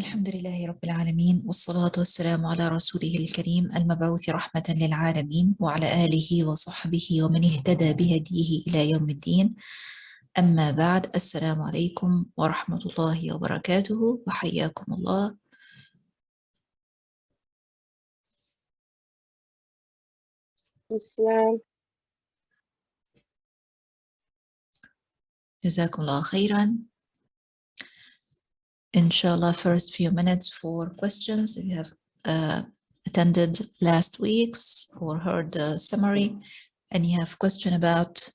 الحمد لله رب العالمين والصلاة والسلام على رسوله الكريم المبعوث رحمة للعالمين وعلى آله وصحبه ومن اهتدى بهديه إلى يوم الدين. أما بعد، السلام عليكم ورحمة الله وبركاته وحياكم الله. السلام. جزاكم الله خيرا. Inshallah, first few minutes for questions. If you have attended last week's or heard the summary and you have question about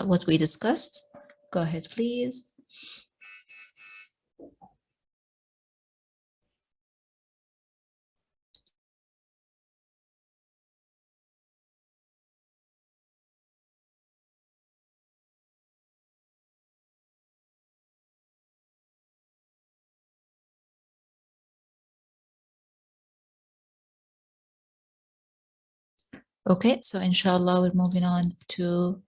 what we discussed, go ahead, please. Okay, so inshallah, we're moving on to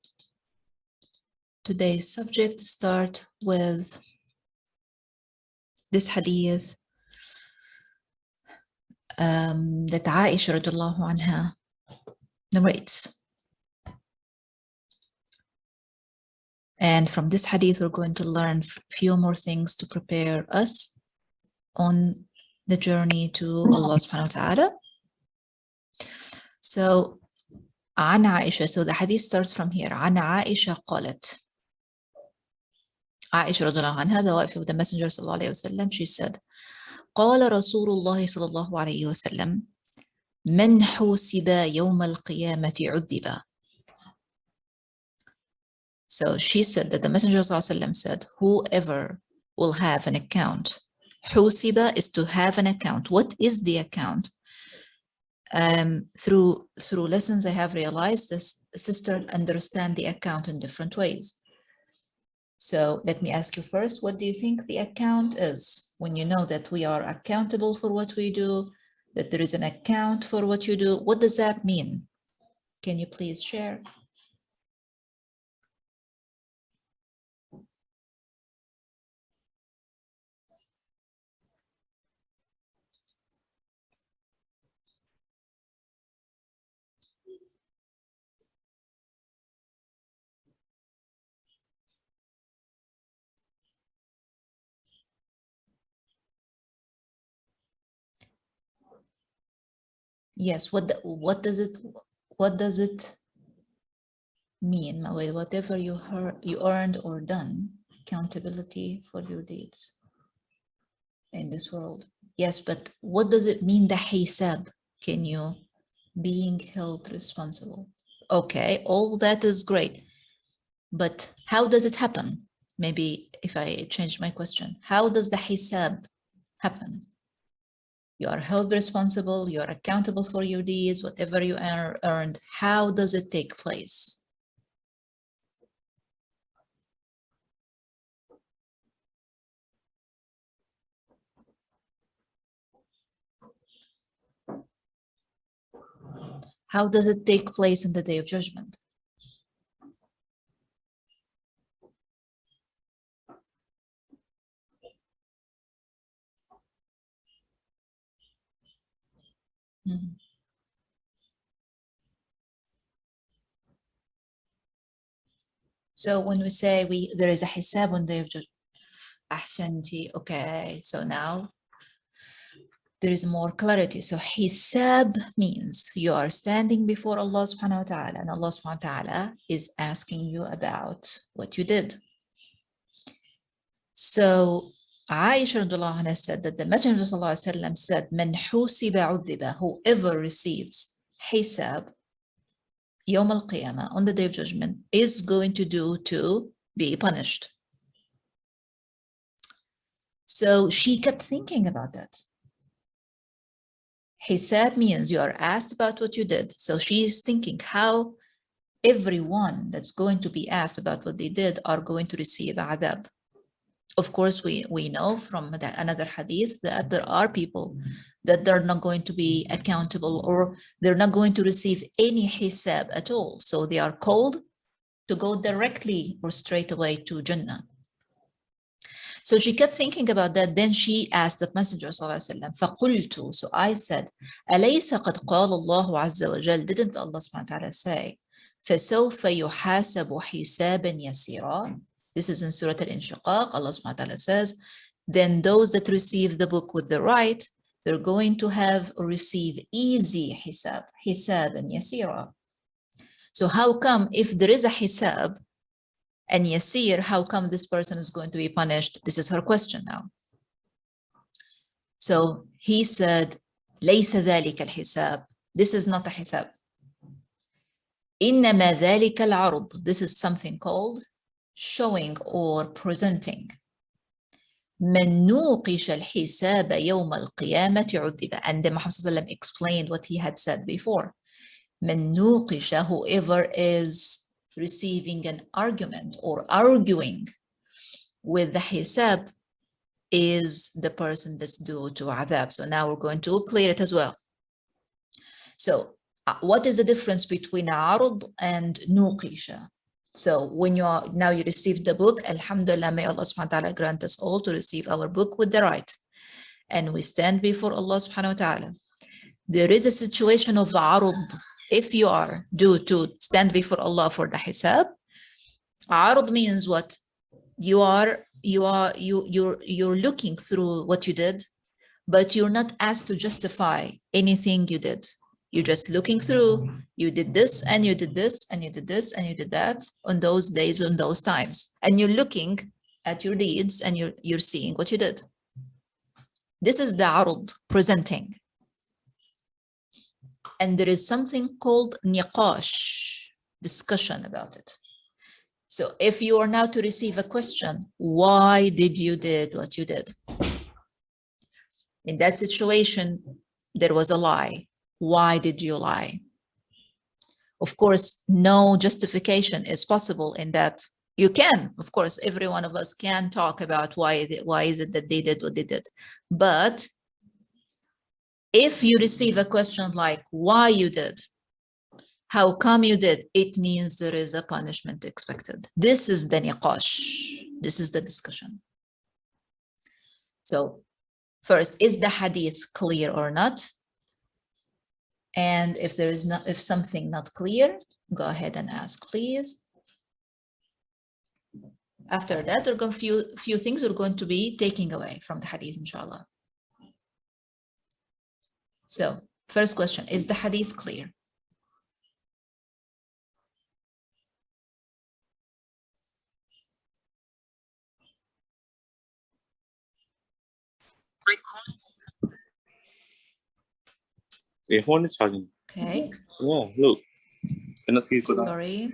today's subject. Start with this hadith that Aisha radiallahu anha narrates. And from this hadith, we're going to learn a few more things to prepare us on the journey to Allah subhanahu wa ta'ala. So, عن عائشة, so the hadith starts from here. عن عائشة قالت. Aisha radiallahu anha, the wife of the Messenger sallallahu alayhi wa sallam, she said, قال رسول الله صلى الله عليه وسلم من حوسب يوم القيامة عذب. So she said that the Messenger sallallahu alayhi wa sallam said, whoever will have an account. حوسب is to have an account. What is the account? Through lessons, I have realized this sister understand the account in different ways. So let me ask you first, what do you think the account is? When you know that we are accountable for what we do, that there is an account for what you do, what does that mean? Can you please share? Yes, what does it mean? Whatever you earned or done, accountability for your deeds in this world. Yes, but what does it mean, the hisab? Can you being held responsible? Okay, all that is great, but how does it happen? Maybe if I change my question, how does the hisab happen? You are held responsible, you are accountable for your deeds, whatever you earned. How does it take place? How does it take place in the Day of Judgment? Mm-hmm. So when we say there is a hisab on the Day of Judgment, ahsanti, okay, so now there is more clarity. So hisab means you are standing before Allah subhanahu wa ta'ala, and Allah subhanahu wa ta'ala is asking you about what you did. So Aisha radiallahu anha said that the Messenger sallallahu alaihi wasallam said, "Man husiba udhiba," whoever receives hisab yawm al-qiyamah, on the Day of Judgment, is going to be punished. So she kept thinking about that. Hisab means you are asked about what you did. So she's thinking how everyone that's going to be asked about what they did are going to receive adab. Of course, we know from another hadith that there are people that they're not going to be accountable, or they're not going to receive any hisab at all. So they are called to go directly or straight away to Jannah. So she kept thinking about that. Then she asked the Messenger ﷺ, فَقُلْتُ, so I said, أَلَيْسَ قَدْ قَالَ اللَّهُ عَزَّ وَجَلَّ, didn't Allah subhanahu wa ta'ala say, فَسَوْفَ يُحَاسَبُ حِسَابًا يَسِيرًا? This is in Surat Al-Inshiqaq. Allah subhanahu wa ta'ala says, then those that receive the book with the right, they're going to have or receive easy hisab, حِسَابًا يَسِيرًا. So how come if there is a hisab and yasir, how come this person is going to be punished? This is her question now. So he said, ليس ذلك الحساب. This is not a hisab. إنما ذلك العرض. This is something called showing or presenting. من نوقش الحساب يوم القيامة عذب. And then Muhammad sallallahu alaihi wasallam explained what he had said before. من نوقش, whoever is receiving an argument or arguing with the hisab is the person that's due to adhab. So now we're going to clear it as well. So what is the difference between arud and nuqisha? So when you received the book, alhamdulillah, may Allah subhanahu wa ta'ala grant us all to receive our book with the right. And we stand before Allah subhanahu wa ta'ala. There is a situation of arud. If you are due to stand before Allah for the hisab, arud means what? You're looking through what you did, but you're not asked to justify anything you did. You're just looking through, you did this and you did this and you did this and you did that on those days, on those times. And you're looking at your deeds and you're seeing what you did. This is the arud, presenting. And there is something called niqash, discussion about it. So if you are now to receive a question, why did you did what you did? In that situation, there was a lie. Why did you lie? Of course, no justification is possible in that. You can, of course, every one of us can talk about why is it that they did what they did. But if you receive a question like why you did, how come you did, it means there is a punishment expected. This is the niqash. This is the discussion. So first, is the hadith clear or not? And if something not clear, go ahead and ask, please. After that, there are a few things we're going to be taking away from the hadith, inshallah. So, first question, is the hadith clear? The phone is charging. Okay. Yeah, look. Sorry.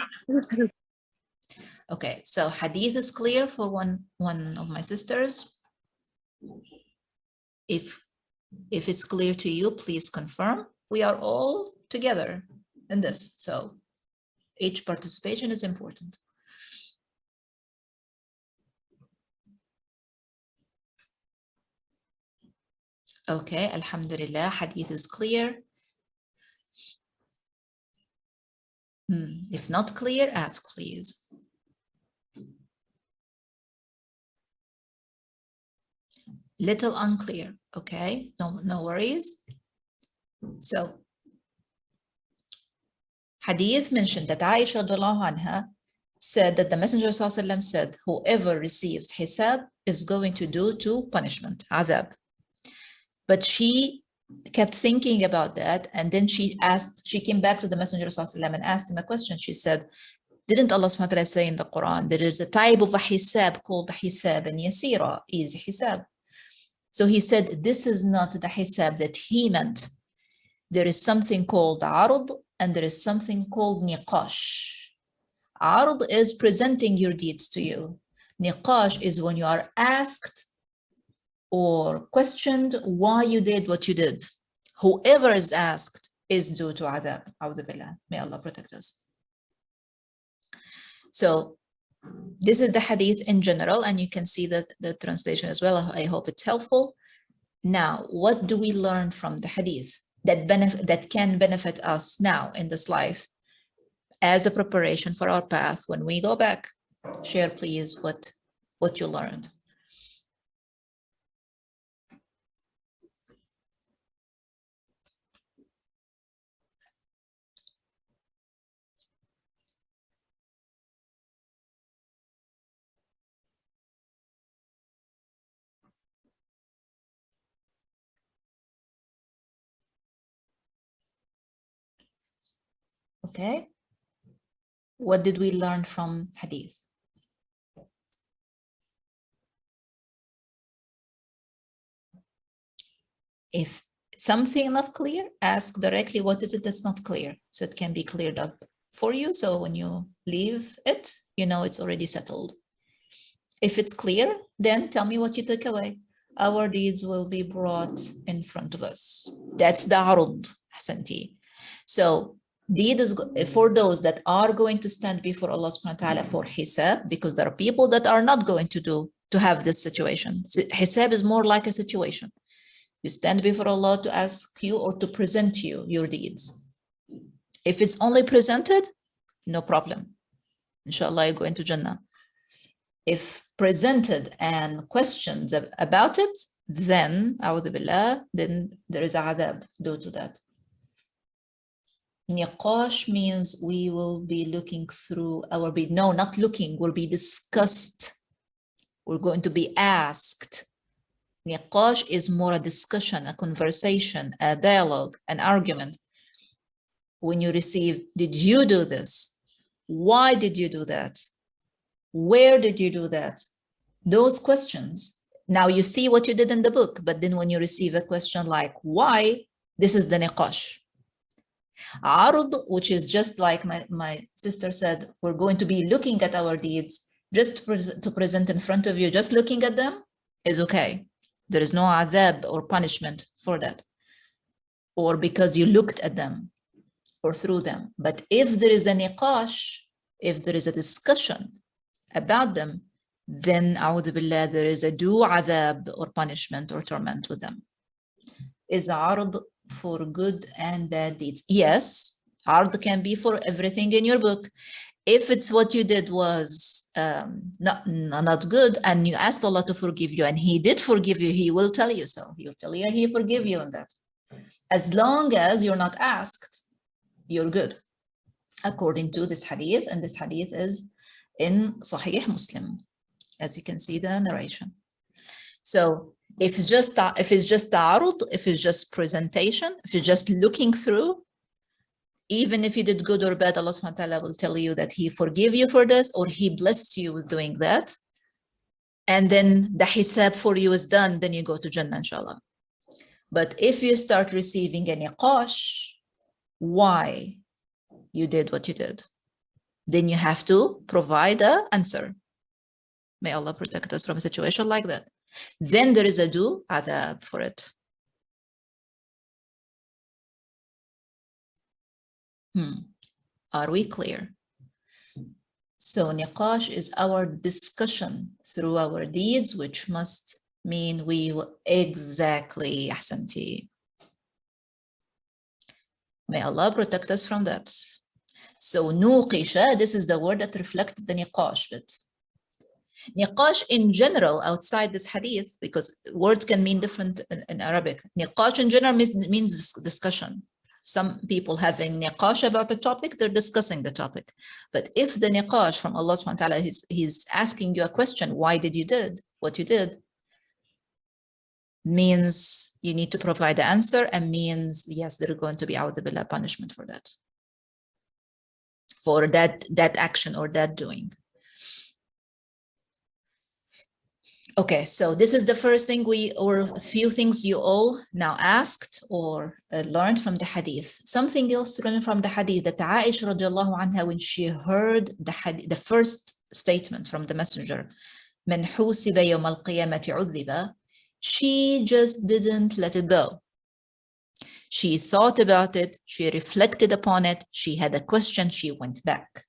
Okay, so hadith is clear for one of my sisters. If it's clear to you, please confirm. We are all together in this, so each participation is important. Okay, alhamdulillah, hadith is clear. If not clear, ask, please. Little unclear, okay, no worries. So, hadith mentioned that Aisha radiallahu anha said that the Messenger sallallahu alaihi wasallam said, whoever receives hisab is going to do to punishment, adhab. But she kept thinking about that, and then she came back to the Messenger sallallahu alaihi wasallam and asked him a question. She said, didn't Allah subhanahu wa ta'ala say in the Quran, there is a type of a hisab called hisab and yasira, easy hisab. So he said, this is not the hisab that he meant. There is something called arud and there is something called niqash. Arud is presenting your deeds to you. Niqash is when you are asked or questioned why you did what you did. Whoever is asked is due to adhab. A'udhu billah. May Allah protect us. So this is the hadith in general, and you can see the translation as well. I hope it's helpful. Now, what do we learn from the hadith that can benefit us now in this life as a preparation for our path when we go back? Share, please, what you learned. Okay. What did we learn from hadith? If something not clear, ask directly what is it that's not clear, so it can be cleared up for you. So when you leave it, you know it's already settled. If it's clear, then tell me what you took away. Our deeds will be brought in front of us. That's the arud, Hasanti. So deed is for those that are going to stand before Allah subhanahu wa ta'ala for hisab, because there are people that are not going to have this situation. So hisab is more like a situation. You stand before Allah to ask you or to present you your deeds. If it's only presented, no problem. Inshallah, you go into Jannah. If presented and questions about it, then, a'udhu billah, then there is adab due to that. Niqash means we will be looking through our bid. No, not looking, will be discussed. We're going to be asked. Niqash is more a discussion, a conversation, a dialogue, an argument. When you receive, did you do this? Why did you do that? Where did you do that? Those questions. Now you see what you did in the book, but then when you receive a question like why, this is the niqash. Arud, which is just like my sister said, we're going to be looking at our deeds, just to present in front of you, just looking at them is okay. There is no adab or punishment for that, or because you looked at them or through them. But if there is a niqash, if there is a discussion about them, then a'udhu billah, there is a adab or punishment or torment with them. Is ard for good and bad deeds? Yes, ard can be for everything in your book. If it's what you did was not good, and you asked Allah to forgive you, and He did forgive you, He will tell you so. He will tell you He forgive you on that. As long as you're not asked, you're good, according to this hadith, and this hadith is in Sahih Muslim, as you can see the narration. So if it's just ta'arud, if it's just presentation, if you're just looking through, even if you did good or bad, Allah subhanahu wa ta'ala will tell you that He forgive you for this, or He blessed you with doing that. And then the hisab for you is done, then you go to Jannah, inshallah. But if you start receiving a niqash, why you did what you did, then you have to provide an answer. May Allah protect us from a situation like that. Then there is a adab for it. Are we clear? So niqash is our discussion through our deeds, which must mean we will exactly, ahsanti. May Allah protect us from that. So nuqisha, this is the word that reflected the niqash bit. Niqash in general, outside this hadith, because words can mean different in Arabic. Niqash in general means discussion. Some people having niqash about the topic, they're discussing the topic. But if the niqash from Allah subhanahu wa ta'ala, he's asking you a question, why did you did what you did, means you need to provide the answer, and means, yes, there are going to be a'udhu billah punishment for that. For that action or that doing. Okay, so this is the first thing or a few things you all now asked or learned from the hadith. Something else to learn from the hadith, that Aisha radiallahu anha, when she heard the first statement from the messenger, "Man husiba yawm al-qiyamati udhiba," she just didn't let it go. She thought about it, she reflected upon it, she had a question, she went back.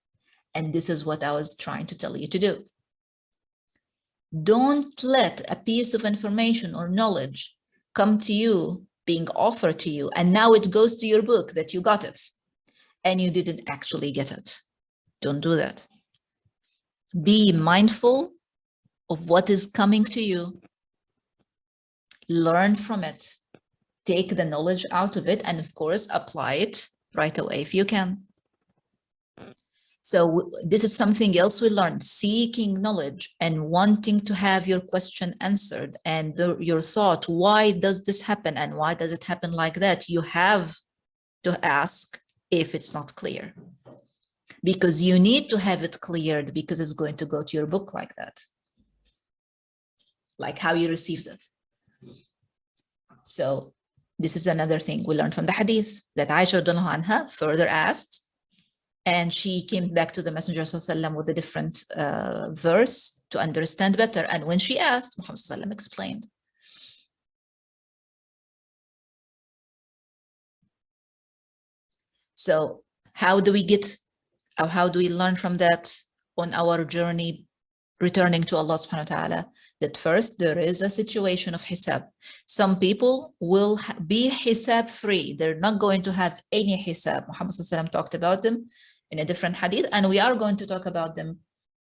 And this is what I was trying to tell you to do. Don't let a piece of information or knowledge come to you, being offered to you, and now it goes to your book that you got it, and you didn't actually get it. Don't do that. Be mindful of what is coming to you. Learn from it. Take the knowledge out of it, and of course, apply it right away if you can. So this is something else we learned, seeking knowledge and wanting to have your question answered, and your thought, why does this happen and why does it happen like that? You have to ask if it's not clear. because you need to have it cleared, because it's going to go to your book like that, like how you received it. So this is another thing we learned from the hadith, that Aisha radiallahu anha further asked, and she came back to the Messenger ﷺ with a different verse to understand better. And when she asked, Muhammad ﷺ explained. So how do we get, or how do we learn from that on our journey returning to Allah subhanahu wa ta'ala? That first, there is a situation of hisab. Some people will be hisab free. They're not going to have any hisab. Muhammad ﷺ talked about them in a different hadith, and we are going to talk about them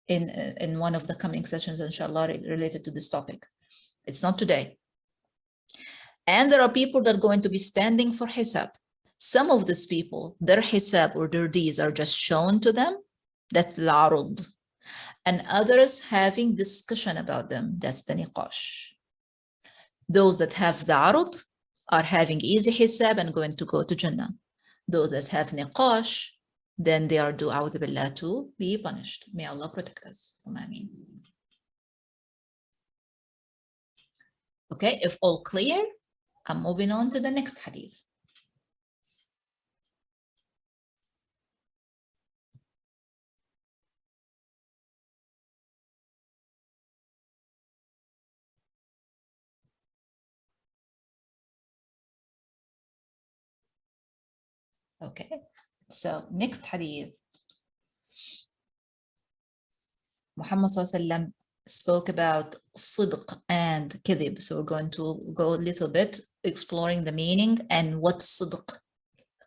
in one of the coming sessions, inshallah, related to this topic. It's not today. And there are people that are going to be standing for hisab. Some of these people, their hisab or their deeds are just shown to them. That's the arud. And others having discussion about them. That's the niqash. Those that have the arud are having easy hisab and going to go to Jannah. Those that have niqash, then they are due a'udhu billah to be punished. May Allah protect us. Ameen. Okay, if all clear, I'm moving on to the next hadith. Okay, so next hadith. Muhammad ﷺ spoke about sidq and kadhib. So we're going to go a little bit exploring the meaning and what sidq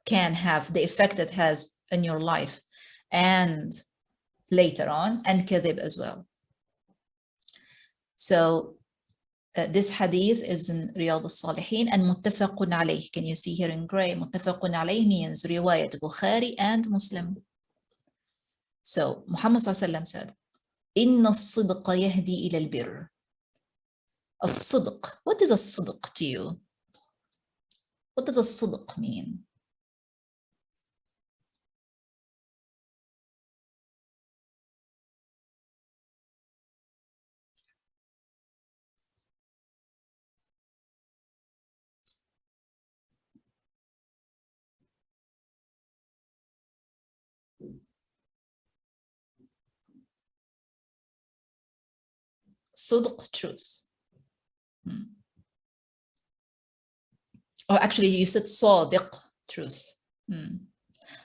can have, the effect it has in your life and later on, and kadhib as well. So this hadith is in Riyadh al-Salihin and muttafaqun alayh. Can you see here in gray? Muttafaqun alayh means riwayat Bukhari and Muslim. So Muhammad ﷺ said, Inna as-sidqa yahdi ila al-birr. As-sidq. What is as-sidq to you? What does as-sidq mean? Sidq, truth. Or actually, you said sadiq, truth.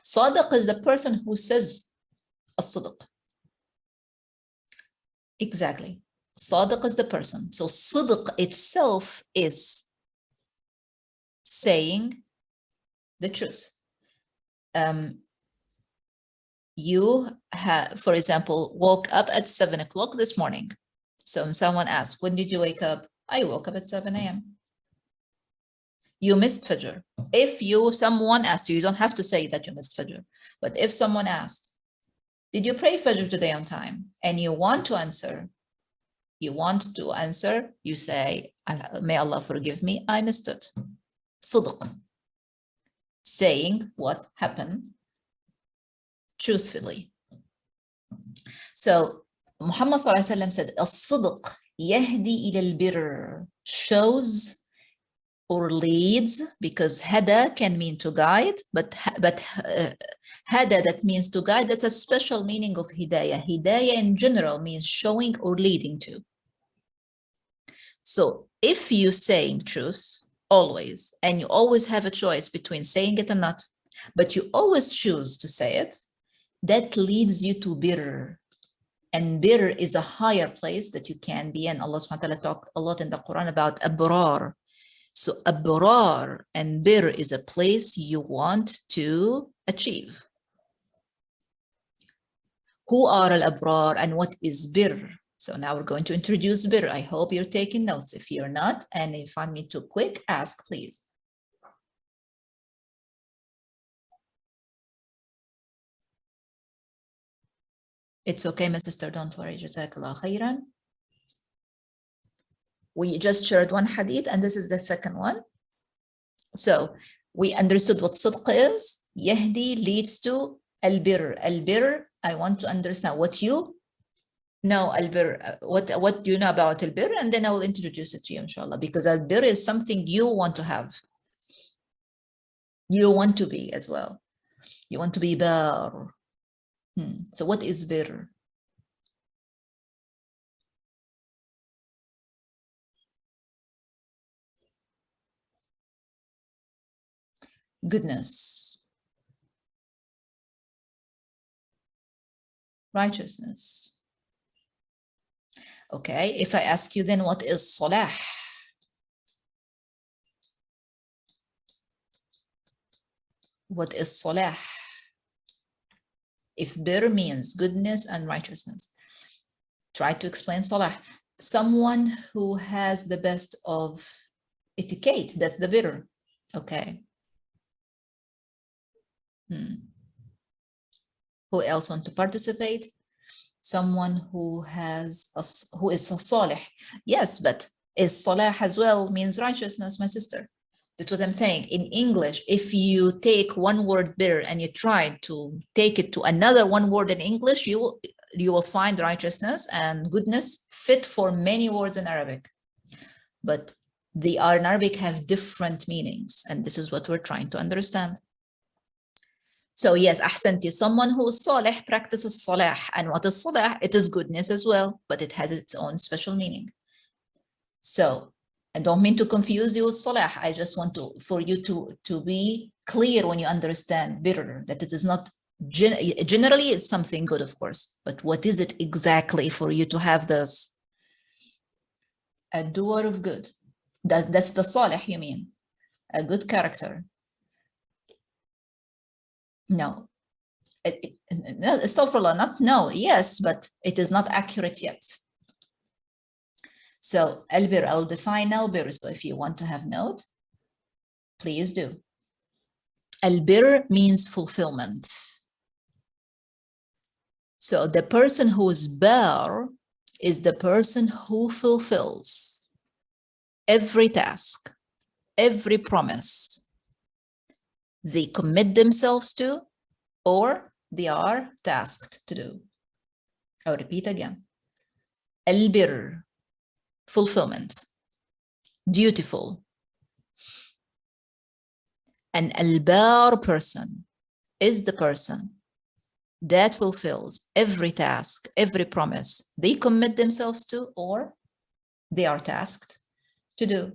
Sadiq is the person who says as-sidq. Exactly. Sadiq is the person. So sidq itself is saying the truth. You have, for example, woke up at 7 o'clock this morning. So someone asks, when did you wake up? I woke up at 7 a.m. You missed Fajr. If someone asked you, you don't have to say that you missed Fajr. But if someone asked, did you pray Fajr today on time? And you want to answer, you say, may Allah forgive me, I missed it. Sidq. Saying what happened truthfully. So Muhammad ﷺ said, as-sidq yahdi ila al-birr, shows or leads, because hada can mean to guide, but hada that means to guide, that's a special meaning of hidayah. Hidayah in general means showing or leading to. So if you saying truth always, and you always have a choice between saying it and not, but you always choose to say it, that leads you to birr. And birr is a higher place that you can be in. Allah subhanahu wa ta'ala talked a lot in the Quran about abrar. So abrar and birr is a place you want to achieve. Who are al-abrar and what is birr? So now we're going to introduce birr. I hope you're taking notes. If you're not, and if you find me too quick, ask please. It's okay, my sister, don't worry. Jazakallah khairan. We just shared one hadith, and this is the second one. So we understood what sidq is. Yahdi leads to Al-bir, I want to understand what you know. Al-bir, what do you know about al-bir? And then I will introduce it to you, inshallah, because al-bir is something you want to have. You want to be as well. You want to be bar. So what is bir? Goodness, righteousness. Okay, if I ask you then what is salah? What is salah? If bir means goodness and righteousness, try to explain salah. Someone who has the best of etiquette, that's the bir. Okay. Who else want to participate? Someone who is a salih. Yes, but is salah as well means righteousness, my sister. That's what I'm saying. In English, if you take one word bir and you try to take it to another one word in English, you will find righteousness and goodness fit for many words in Arabic. But they are in Arabic have different meanings, and this is what we're trying to understand. So yes, ahsanti, someone who is salih practices salah. And what is salah? It is goodness as well, but it has its own special meaning. So I don't mean to confuse you with salah. I just want for you to be clear when you understand bir, that it is not, generally it's something good, of course, but what is it exactly for you to have this? A doer of good. That's the salih, you mean? A good character. No, astaghfirullah, not no, yes, but it is not accurate yet. So al-bir, I'll define now bir. So if you want to have note, please do. Al-bir means fulfillment. So the person who is bar is the person who fulfills every task, every promise they commit themselves to, or they are tasked to do. I'll repeat again. Al-bir, fulfillment, dutiful. An al-bar person is the person that fulfills every task, every promise they commit themselves to, or they are tasked to do.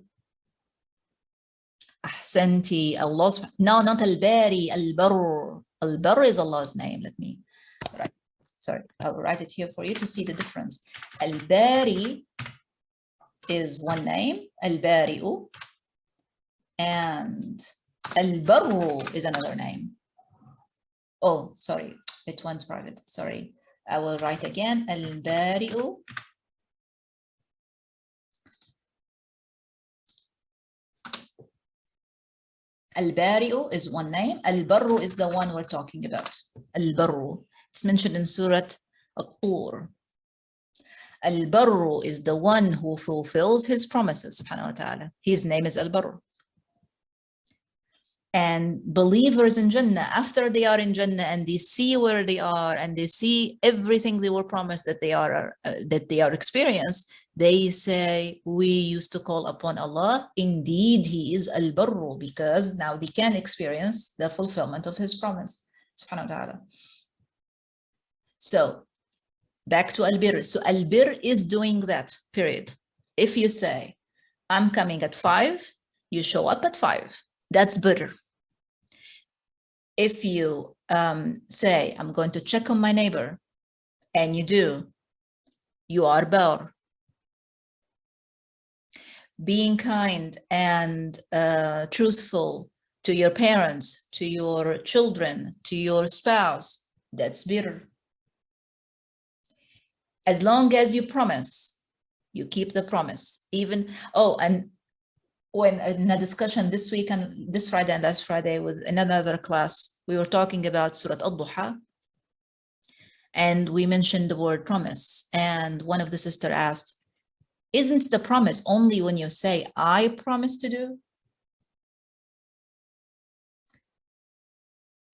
Ahsanti, Allah. No, not al-bari, al-barr. Al-barr is Allah's name. Let me write. Sorry, I'll write it here for you to see the difference. Al-bari is one name, al-bari'u, and al-barru is another name. Oh, sorry, it went private. Sorry, I will write again. Al-bari'u. Al-bari'u is one name. Al-barru is the one we're talking about. Al-barru. It's mentioned in Surat At-Tur. Al-barru is the one who fulfills his promises, subhanahu wa ta'ala. His name is Al-barru. And believers in Jannah, after they are in Jannah and they see where they are and they see everything they were promised that they are experienced, they say, we used to call upon Allah. Indeed, He is Al-barru, because now they can experience the fulfillment of His promise, subhanahu wa ta'ala. So back to al-bir. So al-bir is doing that, period. If you say, I'm coming at 5, you show up at 5. That's bir. If you say, I'm going to check on my neighbor, and you do, you are bar. Being kind and truthful to your parents, to your children, to your spouse, that's bir. As long as you promise, you keep the promise. Even, oh, and when in a discussion this week and this Friday and last Friday with another class, we were talking about Surat Ad-Duha, and we mentioned the word promise. And one of the sisters asked, isn't the promise only when you say, I promise to do?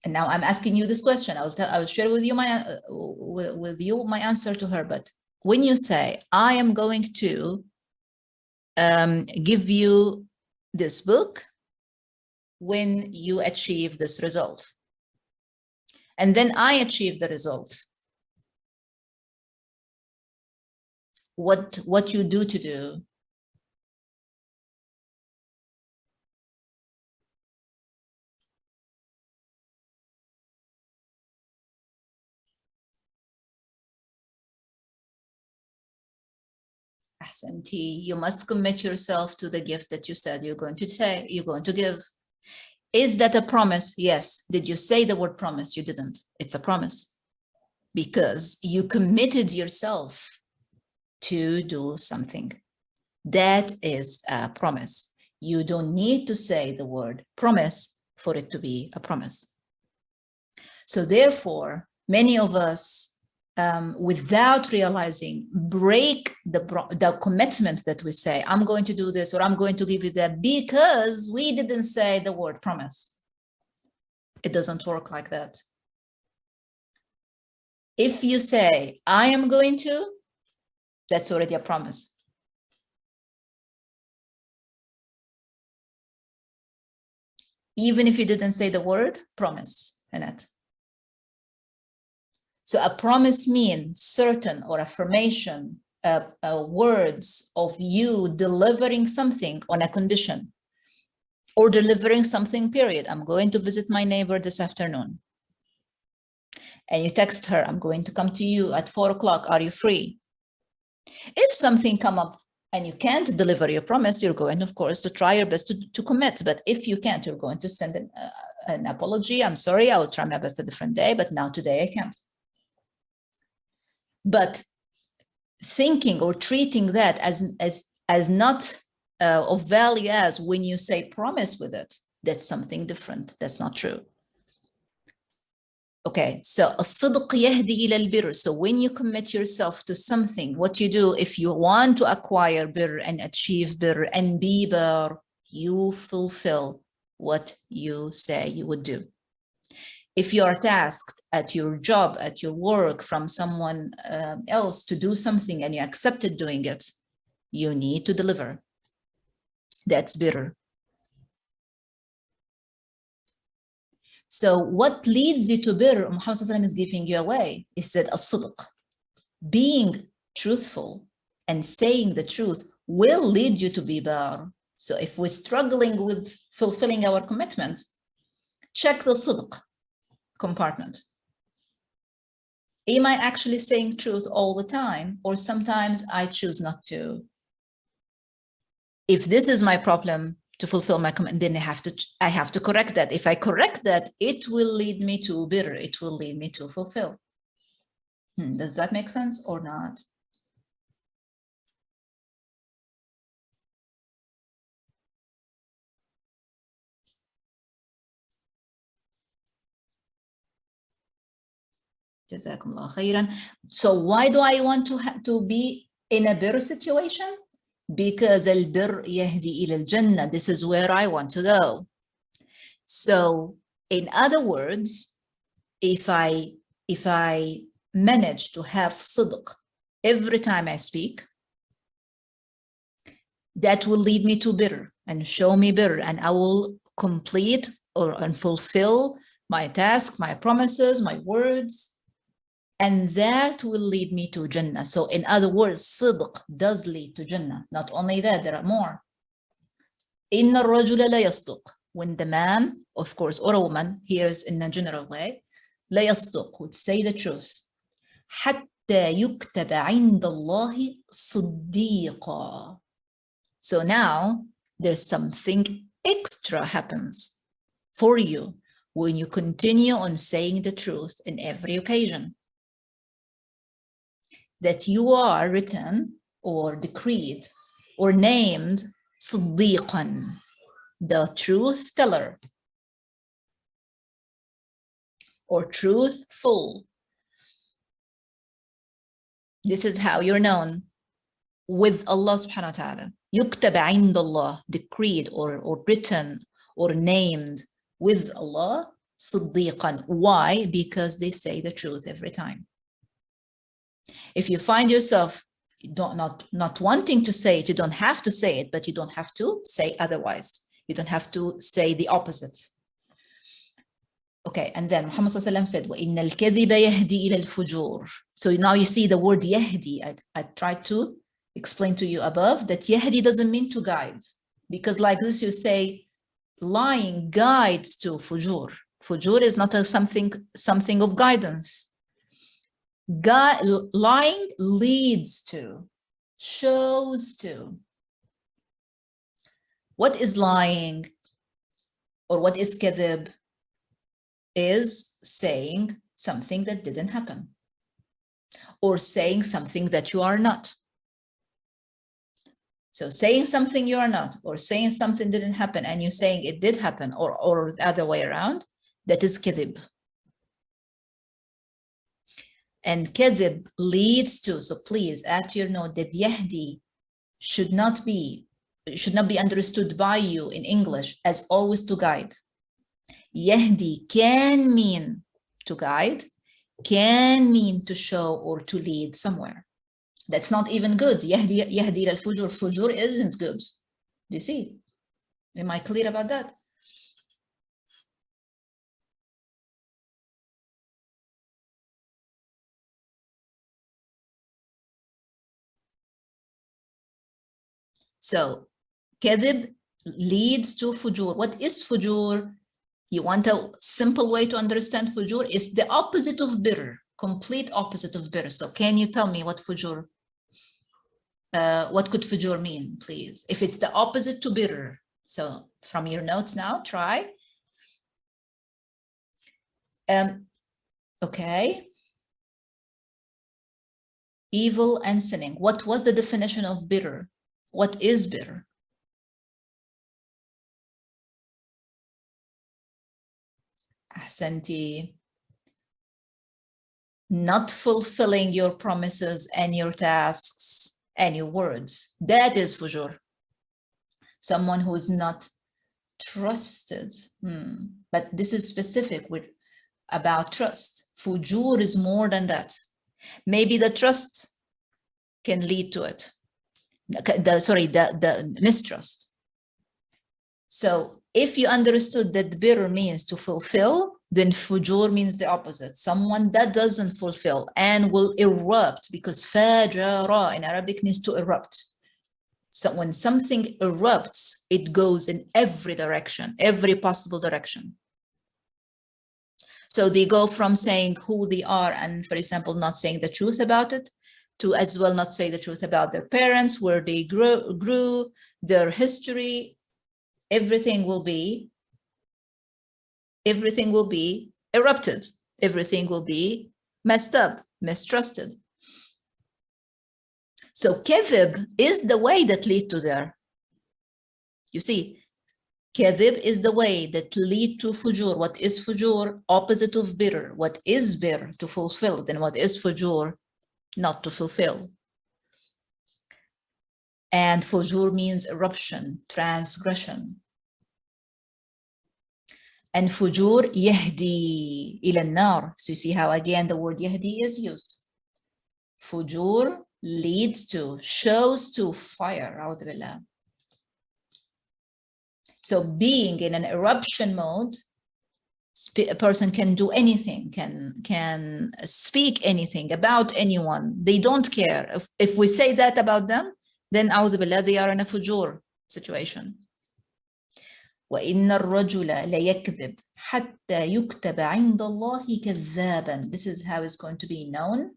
And now I'm asking you this question. I will share with you my answer to her. But when you say, I am going to give you this book when you achieve this result, and then I achieve the result, what you do to do? Ahsanti, you must commit yourself to the gift that you said you're going to give. Is that a promise? Yes. Did you say the word promise? You didn't. It's a promise because you committed yourself to do something. That is a promise. You don't need to say the word promise for it to be a promise. So therefore, many of us, without realizing, break the commitment that we say, I'm going to do this, or I'm going to give you that, because we didn't say the word promise. It doesn't work like that. If you say, I am going to, that's already a promise. Even if you didn't say the word promise in it. So a promise means certain or affirmation, words of you delivering something on a condition, or delivering something, period. I'm going to visit my neighbor this afternoon. And you text her, I'm going to come to you at 4 o'clock. Are you free? If something come up and you can't deliver your promise, you're going, of course, to try your best to commit. But if you can't, you're going to send an apology. I'm sorry, I'll try my best a different day, but now today I can't. But thinking or treating that as not of value as when you say promise with it, that's something different. That's not true. Okay, so الصدق يهدي إلى البر. So when you commit yourself to something, what you do if you want to acquire bir and achieve bir and be bir, you fulfill what you say you would do. If you are tasked at your job, at your work, from someone else to do something and you accepted doing it, you need to deliver. That's bir. So what leads you to bir, Muhammad ﷺ is giving you away. He said, as-sidq, being truthful and saying the truth will lead you to be bar. So if we're struggling with fulfilling our commitment, check the sidq compartment. Am I actually saying truth all the time, or sometimes I choose not to? If this is my problem to fulfill my commitment, then I have to correct that. If I correct that, it will lead me to bir, it will lead me to fulfill. Does that make sense or not? Jazakumullah khairan. So why do I want to be in a bir situation? Because al-bir yahdi ila al-jannah. This is where I want to go. So in other words, if I manage to have sidq every time I speak, that will lead me to bir and show me bir, and I will complete and fulfill my task, my promises, my words, and that will lead me to Jannah. So in other words, sidq does lead to Jannah. Not only that, there are more. Inna ar-rajula la yasduq. When the man, of course, or a woman, here is in a general way, la yasduq, would say the truth. حتى يكتب عند الله صديقا. So now there's something extra happens for you when you continue on saying the truth in every occasion. That you are written or decreed or named صديقا, the truth teller or truthful. This is how you're known with Allah subhanahu wa ta'ala. يكتب عند Allah, decreed or written or named with Allah صديقا. Why? Because they say the truth every time. If you find yourself not wanting to say it, you don't have to say it, but you don't have to say otherwise. You don't have to say the opposite. Okay, and then Muhammad said, وَإِنَّ الْكَذِبَ يَهْدِي إِلَى الْفُجُورِ. So now you see the word يهدي. I tried to explain to you above that يهدي doesn't mean to guide, because like this you say lying guides to fujur. Fujur is not something of guidance. Lying leads to, shows to. What is lying, or what is kadhib? Is saying something that didn't happen, or saying something that you are not. So saying something you are not, or saying something didn't happen and you're saying it did happen, or the other way around, that is kadhib. And kadhib leads to, so please add to your note that yahdi should not be understood by you in English as always to guide. Yahdi can mean to guide, can mean to show or to lead somewhere. That's not even good. Yahdi al-fujur. Fujur isn't good. Do you see? Am I clear about that? So, kadhib leads to fujur. What is fujur? You want a simple way to understand fujur? Is the opposite of birr, complete opposite of birr. So can you tell me what fujur, what could fujur mean, please? If it's the opposite to birr. So from your notes now, try. Okay. Evil and sinning. What was the definition of birr? What is birr? Ahsanti. Not fulfilling your promises and your tasks and your words. That is fujur. Someone who is not trusted. But this is specific about trust. Fujur is more than that. Maybe the trust can lead to it. The mistrust. So if you understood that birr means to fulfill, then fujur means the opposite. Someone that doesn't fulfill and will erupt, because fajara in Arabic means to erupt. So when something erupts, it goes in every direction, every possible direction. So they go from saying who they are and, for example, not saying the truth about it, to as well not say the truth about their parents, where they grew, their history. Everything will be erupted. Everything will be messed up, mistrusted. So kadhib is the way that leads to there. You see, kadhib is the way that leads to fujur. What is fujur? Opposite of birr. What is birr? To fulfill. Then what is fujur? Not to fulfill. And fujur means eruption, transgression. And fujur yahdi ila an-nar. So you see how again the word yahdi is used. Fujur leads to, shows to fire. A'udhu billah. So being in an eruption mode, a person can do anything, can speak anything about anyone. They don't care. If we say that about them, then a'udhu billah, they are in a fujur situation. وَإِنَّ الرَّجُلَ لَيَكْذِبْ حَتَّى يُكْتَبَ عِنْدَ اللَّهِ كَذَّابًا. This is how it's going to be known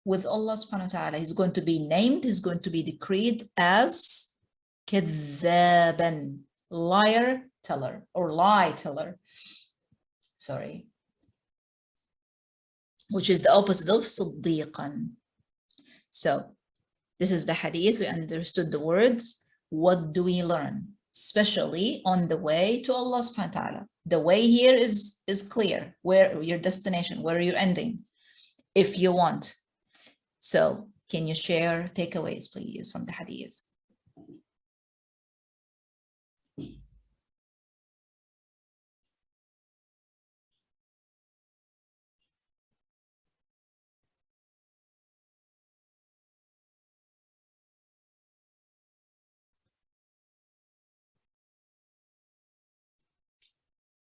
with Allah subhanahu wa ta'ala. He's going to be named, he's going to be decreed as كَذَّابًا, liar teller, or lie teller. Sorry. Which is the opposite of صديقا. So this is the hadith. We understood the words. What do we learn? Especially on the way to Allah subhanahu wa ta'ala. The way here is clear, where your destination, where you're ending, if you want. So can you share takeaways, please, from the hadith?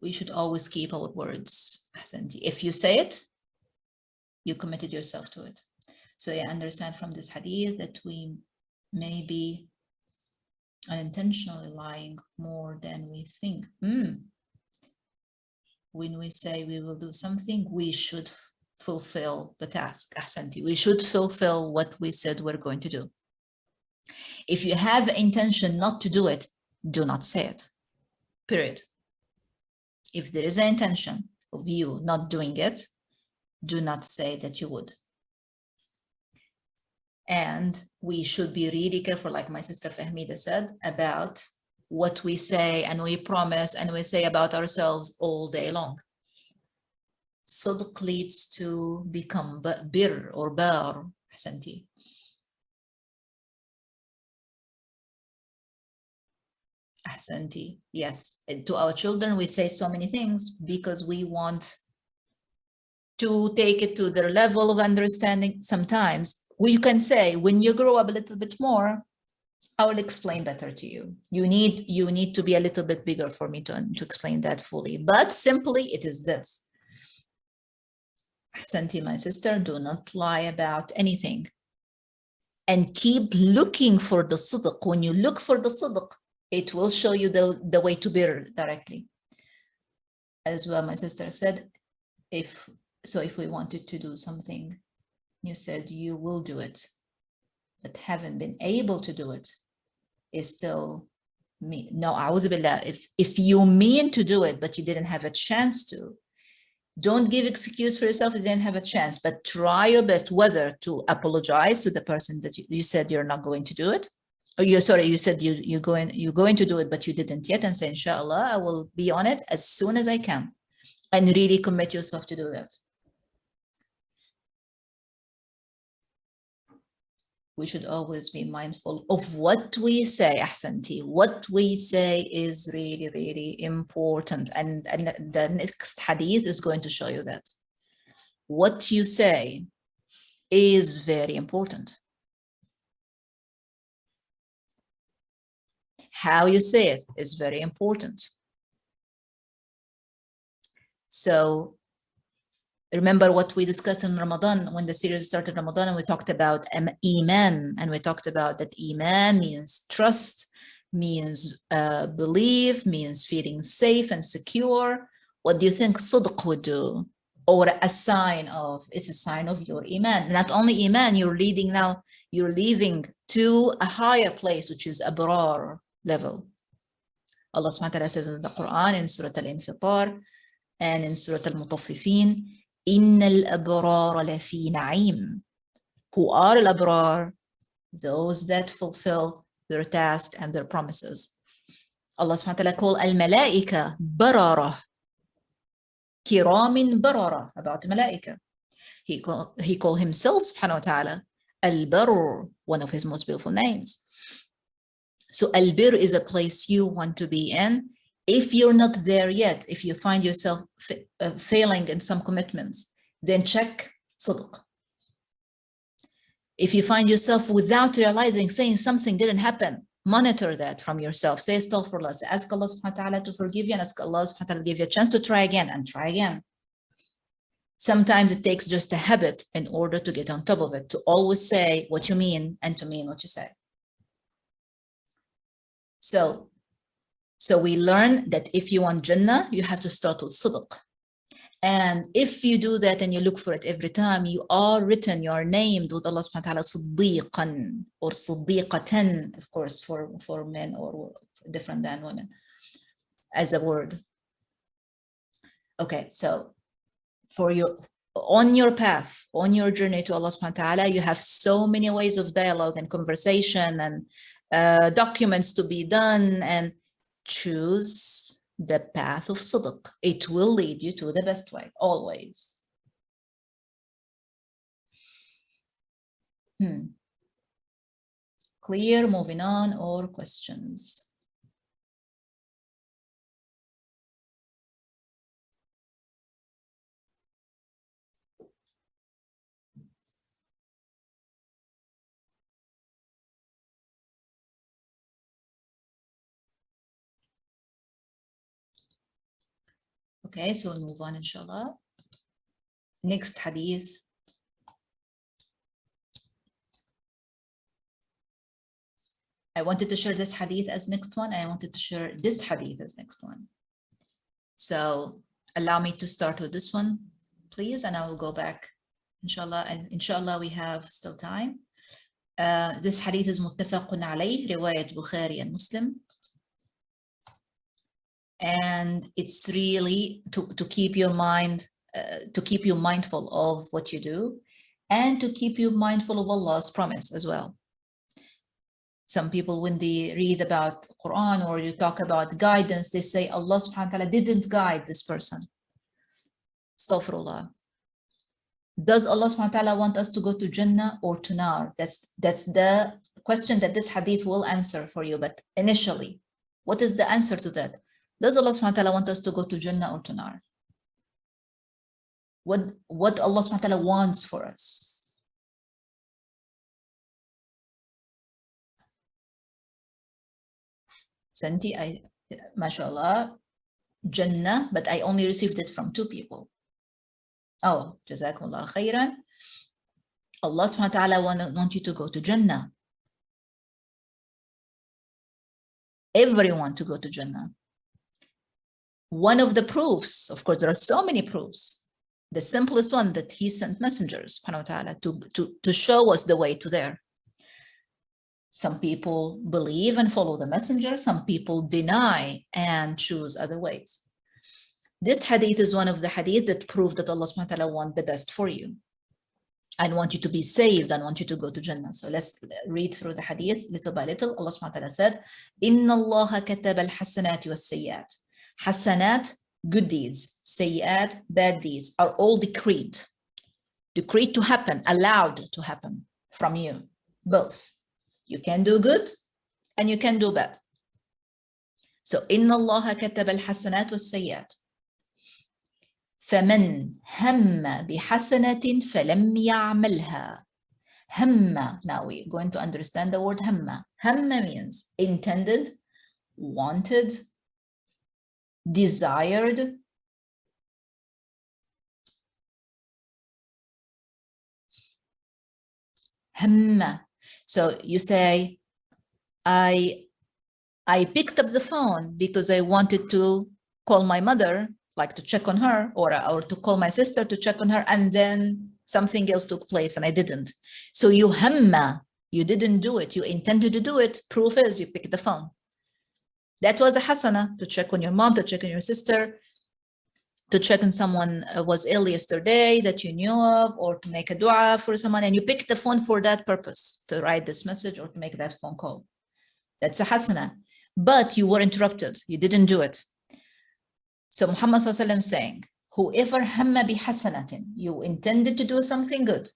We should always keep our words. If you say it, you committed yourself to it. So you understand from this hadith that we may be unintentionally lying more than we think. When we say we will do something, we should fulfill the task. Ahsanti. We should fulfill what we said we're going to do. If you have intention not to do it, do not say it. Period. If there is an intention of you not doing it, do not say that you would. And we should be really careful, like my sister Fahmida said, about what we say and we promise and we say about ourselves all day long. Sidq leads to become bir or bar. Ahsanti. Ahsanti. Yes. To our children, we say so many things because we want to take it to their level of understanding. Sometimes we can say, when you grow up a little bit more, I will explain better to you. You need to be a little bit bigger for me to explain that fully. But simply, it is this. Ahsanti, my sister, do not lie about anything. And keep looking for the sidq. When you look for the sidq, it will show you the way to bir directly. As well, my sister said, if we wanted to do something, you said you will do it, but haven't been able to do it, is still me. No, a'udhu billah. If you mean to do it, but you didn't have a chance to, don't give excuse for yourself you didn't have a chance, but try your best, whether to apologize to the person that you said you're not going to do it, or you said you're going to do it, but you didn't yet, and say, inshallah, I will be on it as soon as I can, and really commit yourself to do that. We should always be mindful of what we say. Ahsanti. What we say is really, really important. And the next hadith is going to show you that. What you say is very important. How you say it is very important. So remember what we discussed in Ramadan, when the series started Ramadan, and we talked about Iman, and we talked about that Iman means trust, means belief, means feeling safe and secure. What do you think Sidq would do? Or a sign of, it's a sign of your Iman. Not only Iman, you're leaving to a higher place, which is Abrar level. Allah subhanahu wa ta'ala says in the Quran, in Surat Al-Infitar, and in Surat Al-Mutaffifin, إِنَّ الْأَبْرَارَ لَفِي نَعِيمٍ. Who are al-abrar? Those that fulfill their task and their promises. Allah subhanahu wa ta'ala called al-malaika barara, kiramin barara, about malaika. He called himself subhanahu wa ta'ala al-barr, one of his most beautiful names. So al-bir is a place you want to be in. If you're not there yet, if you find yourself failing in some commitments, then check sidq. If you find yourself without realizing saying something didn't happen, monitor that from yourself. Say astaghfirullah. Ask Allah subhanahu wa ta'ala to forgive you, and ask Allah subhanahu wa ta'ala to give you a chance to try again and try again. Sometimes it takes just a habit in order to get on top of it, to always say what you mean and to mean what you say. So we learn that if you want Jannah, you have to start with sidq. And if you do that and you look for it every time, you are written, you are named with Allah subhanahu wa ta'ala siddiqan or siddiqatan, of course, for men or different than women as a word. Okay, so on your path, on your journey to Allah subhanahu wa ta'ala, you have so many ways of dialogue and conversation and documents to be done, and choose the path of sidq. It will lead you to the best way, always. Clear, moving on, or questions? Okay, so we'll move on, inshallah. Next hadith. I wanted to share this hadith as next one. I wanted to share this hadith as next one. So allow me to start with this one, please, and I will go back, inshallah. And inshallah, we have still time. This hadith is muttafaqun alayh, riwayat Bukhari and Muslim. And it's really to keep your mind, to keep you mindful of what you do, and to keep you mindful of Allah's promise as well. Some people, when they read about Quran or you talk about guidance, they say Allah subhanahu wa ta'ala didn't guide this person. Astaghfirullah. Does Allah subhanahu wa ta'ala want us to go to Jannah or to Nar? That's the question that this hadith will answer for you. But initially, what is the answer to that? Does Allah subhanahu wa ta'ala want us to go to Jannah or to Nar? What Allah subhanahu wa ta'ala wants for us? Santi, mashallah, Jannah, but I only received it from 2 people. Oh, Jazakumullah khairan. Allah subhanahu wa ta'ala want you to go to Jannah. Everyone to go to Jannah. One of the proofs, of course, there are so many proofs. The simplest one, that He sent messengers, subhanahu wa ta'ala, to show us the way to there. Some people believe and follow the messenger. Some people deny and choose other ways. This hadith is one of the hadith that prove that Allah subhanahu wa ta'ala wants the best for you and want you to be saved and want you to go to Jannah. So let's read through the hadith little by little. Allah subhanahu wa ta'ala said, Inna Allah kataba al-hasanati was-sayyat. Hasanat, good deeds. Sayyat, bad deeds, are all decreed. Decreed to happen, allowed to happen from you, both. You can do good and you can do bad. So, Inna Allah kataba al-hasanat was-sayyat. فَمَنْ هَمَّ بِحَسَنَةٍ فَلَمْ يَعْمَلْهَا. Hamma. Now we're going to understand the word hamma. Hamma means intended, wanted, desired. Hamma. So you say, I picked up the phone because I wanted to call my mother, like to check on her, or to call my sister to check on her, and then something else took place and I didn't. So you hamma, you didn't do it. You intended to do it. Proof is you picked the phone. That was a hasana, to check on your mom, to check on your sister, to check on someone was ill yesterday that you knew of, or to make a dua for someone, and you picked the phone for that purpose, to write this message or to make that phone call. That's a hasana. But you were interrupted. You didn't do it. So Muhammad sallallahu alaihi wasallam saying, whoever hamma bi hasanatin, you intended to do something good,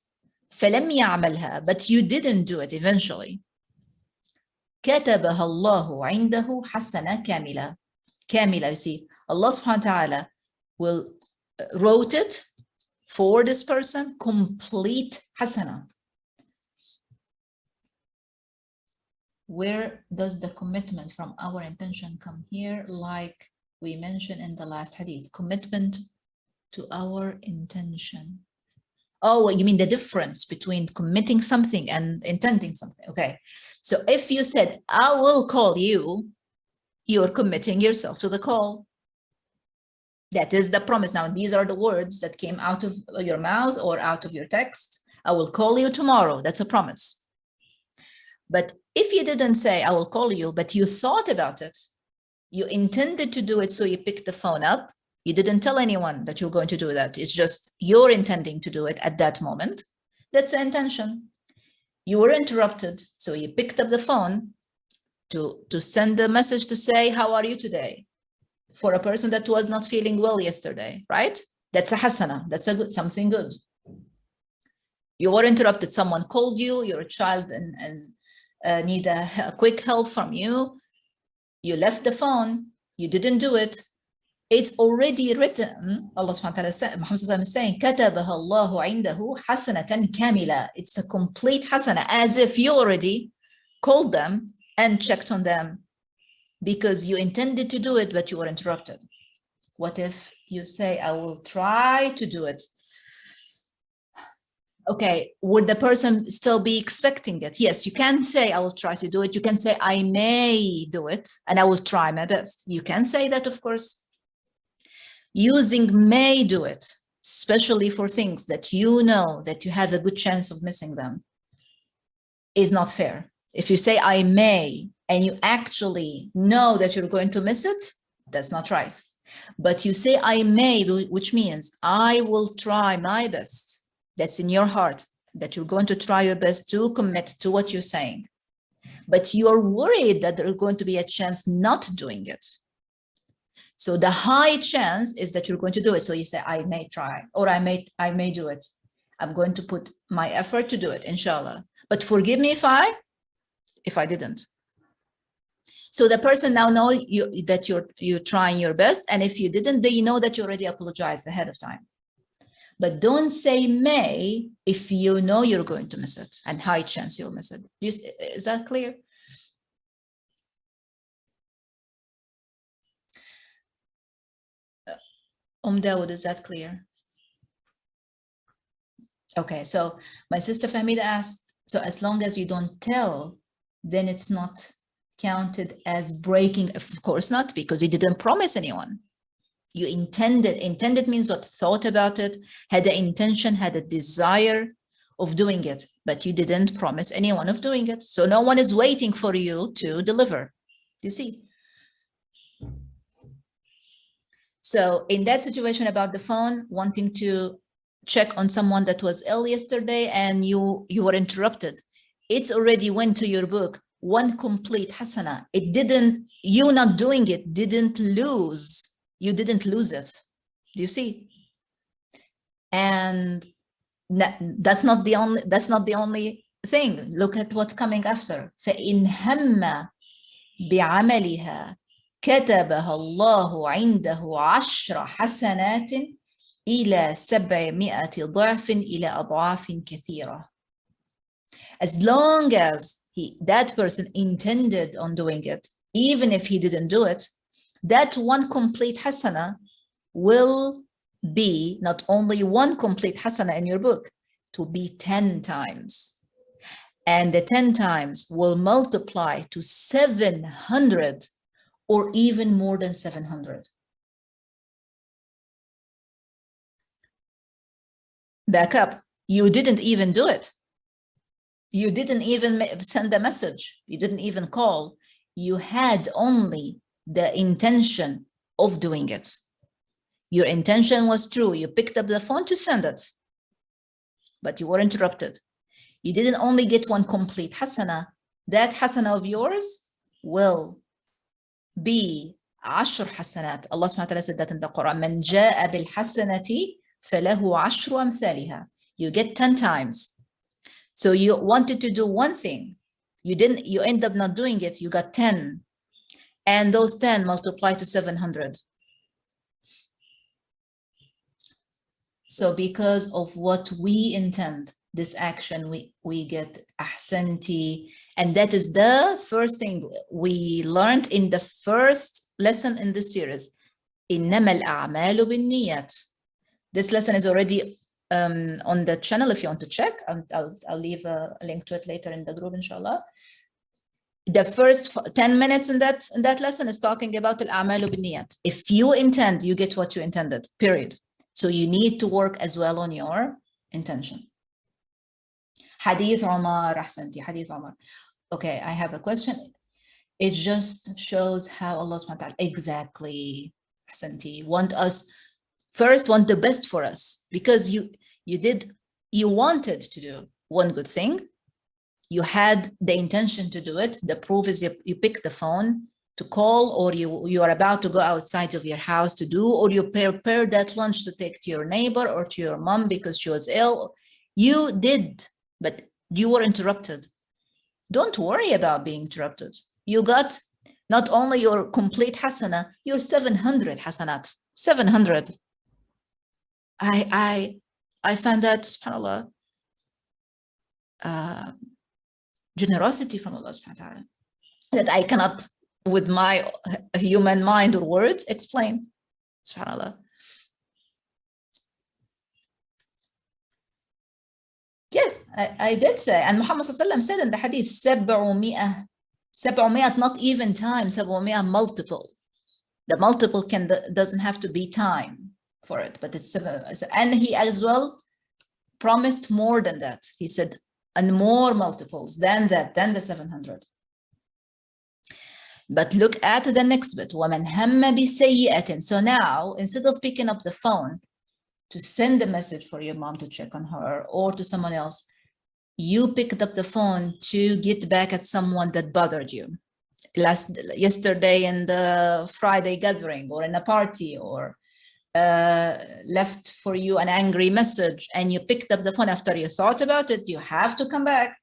falam ya'malha, but you didn't do it eventually. كتبها الله عنده حسنة كاملة. Kamila, you see, Allah subhanahu wa ta'ala will wrote it for this person, complete hasana. Where does the commitment from our intention come here? Like we mentioned in the last hadith, commitment to our intention. Oh, you mean the difference between committing something and intending something? Okay. So if you said, I will call you, you're committing yourself to the call. That is the promise. Now, these are the words that came out of your mouth or out of your text. I will call you tomorrow. That's a promise. But if you didn't say, I will call you, but you thought about it, you intended to do it, so you picked the phone up. You didn't tell anyone that you're going to do that. It's just you're intending to do it at that moment. That's the intention. You were interrupted, so you picked up the phone to send a message to say, how are you today? For a person that was not feeling well yesterday, right? That's a hasana. That's a good, something good. You were interrupted. Someone called you, you're a child and need a quick help from you. You left the phone. You didn't do it. It's already written. Allah subhanahu wa ta'ala said, Muhammad sallallahu alaihi wasallam is saying, كَتَبَهَا اللَّهُ عِنْدَهُ حَسَنَةً كَامِلًا. It's a complete hasana, as if you already called them and checked on them because you intended to do it, but you were interrupted. What if you say, I will try to do it? Okay, would the person still be expecting it? Yes, you can say, I will try to do it. You can say, I may do it, and I will try my best. You can say that, of course. Using may do it, especially for things that you know that you have a good chance of missing them, is not fair. If you say, I may, and you actually know that you're going to miss it, that's not right. But you say, I may, which means I will try my best. That's in your heart, that you're going to try your best to commit to what you're saying. But you're worried that there's going to be a chance not doing it. So the high chance is that you're going to do it. So you say, I may try, or I may do it. I'm going to put my effort to do it, inshallah. But forgive me if I didn't. So the person now knows that you're trying your best. And if you didn't, they know that you already apologized ahead of time. But don't say may if you know you're going to miss it, and high chance you'll miss it. Is that clear? Dawood, is that clear? Okay, so my sister Fahmida asked, so as long as you don't tell, then it's not counted as breaking? Of course not, because you didn't promise anyone. You intended means what? Thought about it, had the intention, had a desire of doing it, but you didn't promise anyone of doing it. So no one is waiting for you to deliver. You see? So in that situation about the phone, wanting to check on someone that was ill yesterday and you were interrupted, it already went to your book. One complete hasana. It didn't, you not doing it didn't lose. You didn't lose it. Do you see? And that's not the only thing. Look at what's coming after. فَإِنْ هَمَّ بِعَمَلِهَا كَتَبَهَا اللَّهُ عِنْدَهُ عَشْرَ حَسَنَاتٍ إِلَى 700 ضَعْفٍ إِلَى أَضْعَافٍ كَثِيرَةٍ. As long as that person intended on doing it, even if he didn't do it, that one complete hasana will be not only one complete hasana in your book, to be 10 times. And the 10 times will multiply to 700 or even more than 700. Back up. You didn't even do it. You didn't even send a message. You didn't even call. You had only the intention of doing it. Your intention was true. You picked up the phone to send it, but you were interrupted. You didn't only get one complete hasana. That hasana of yours will be 10 hasanat. Allah subhanahu wa ta'ala said that in the Quran. Man jaa bil hasanati falahu 10 amthaliha. You get 10 times. So you wanted to do one thing. You end up not doing it. You got 10. And those 10 multiply to 700. So because of what we intend, this action, we get ahsanti. And that is the first thing we learned in the first lesson in this series. إِنَّمَا الْأَعْمَالُ بِالنِّيَّاتِ. This lesson is already on the channel if you want to check. I'll leave a link to it later in the group, inshallah. The first 10 minutes in that lesson is talking about al-a'malu bin-niyat. If you intend, you get what you intended, period. So you need to work as well on your intention. Hadith Umar, ahsanti, Hadith Umar. Okay, I have a question. It just shows how Allah subhanahu wa ta'ala exactly, ahsanti, want the best for us, because you wanted to do one good thing. You had the intention to do it. The proof is you pick the phone to call, or you are about to go outside of your house to do, or you prepare that lunch to take to your neighbor or to your mom because she was ill. You did, but you were interrupted. Don't worry about being interrupted. You got not only your complete hasana, your 700 hasanat. 700. I find that, subhanAllah, generosity from Allah subhanahu wa ta'ala that I cannot, with my human mind or words, explain. Subhanallah. Yes, I did say, and Muhammad said in the hadith, 700, not even time, 700 multiple. The multiple doesn't have to be time for it, but it's 7. And he as well promised more than that. He said, and more multiples than that, than the 700. But look at the next bit. وَمَنْ هَمَّ بِسَيِّئَةٍ. So now, instead of picking up the phone to send a message for your mom to check on her or to someone else, you picked up the phone to get back at someone that bothered you. Yesterday in the Friday gathering or in a party, or left for you an angry message, and you picked up the phone after you thought about it. You have to come back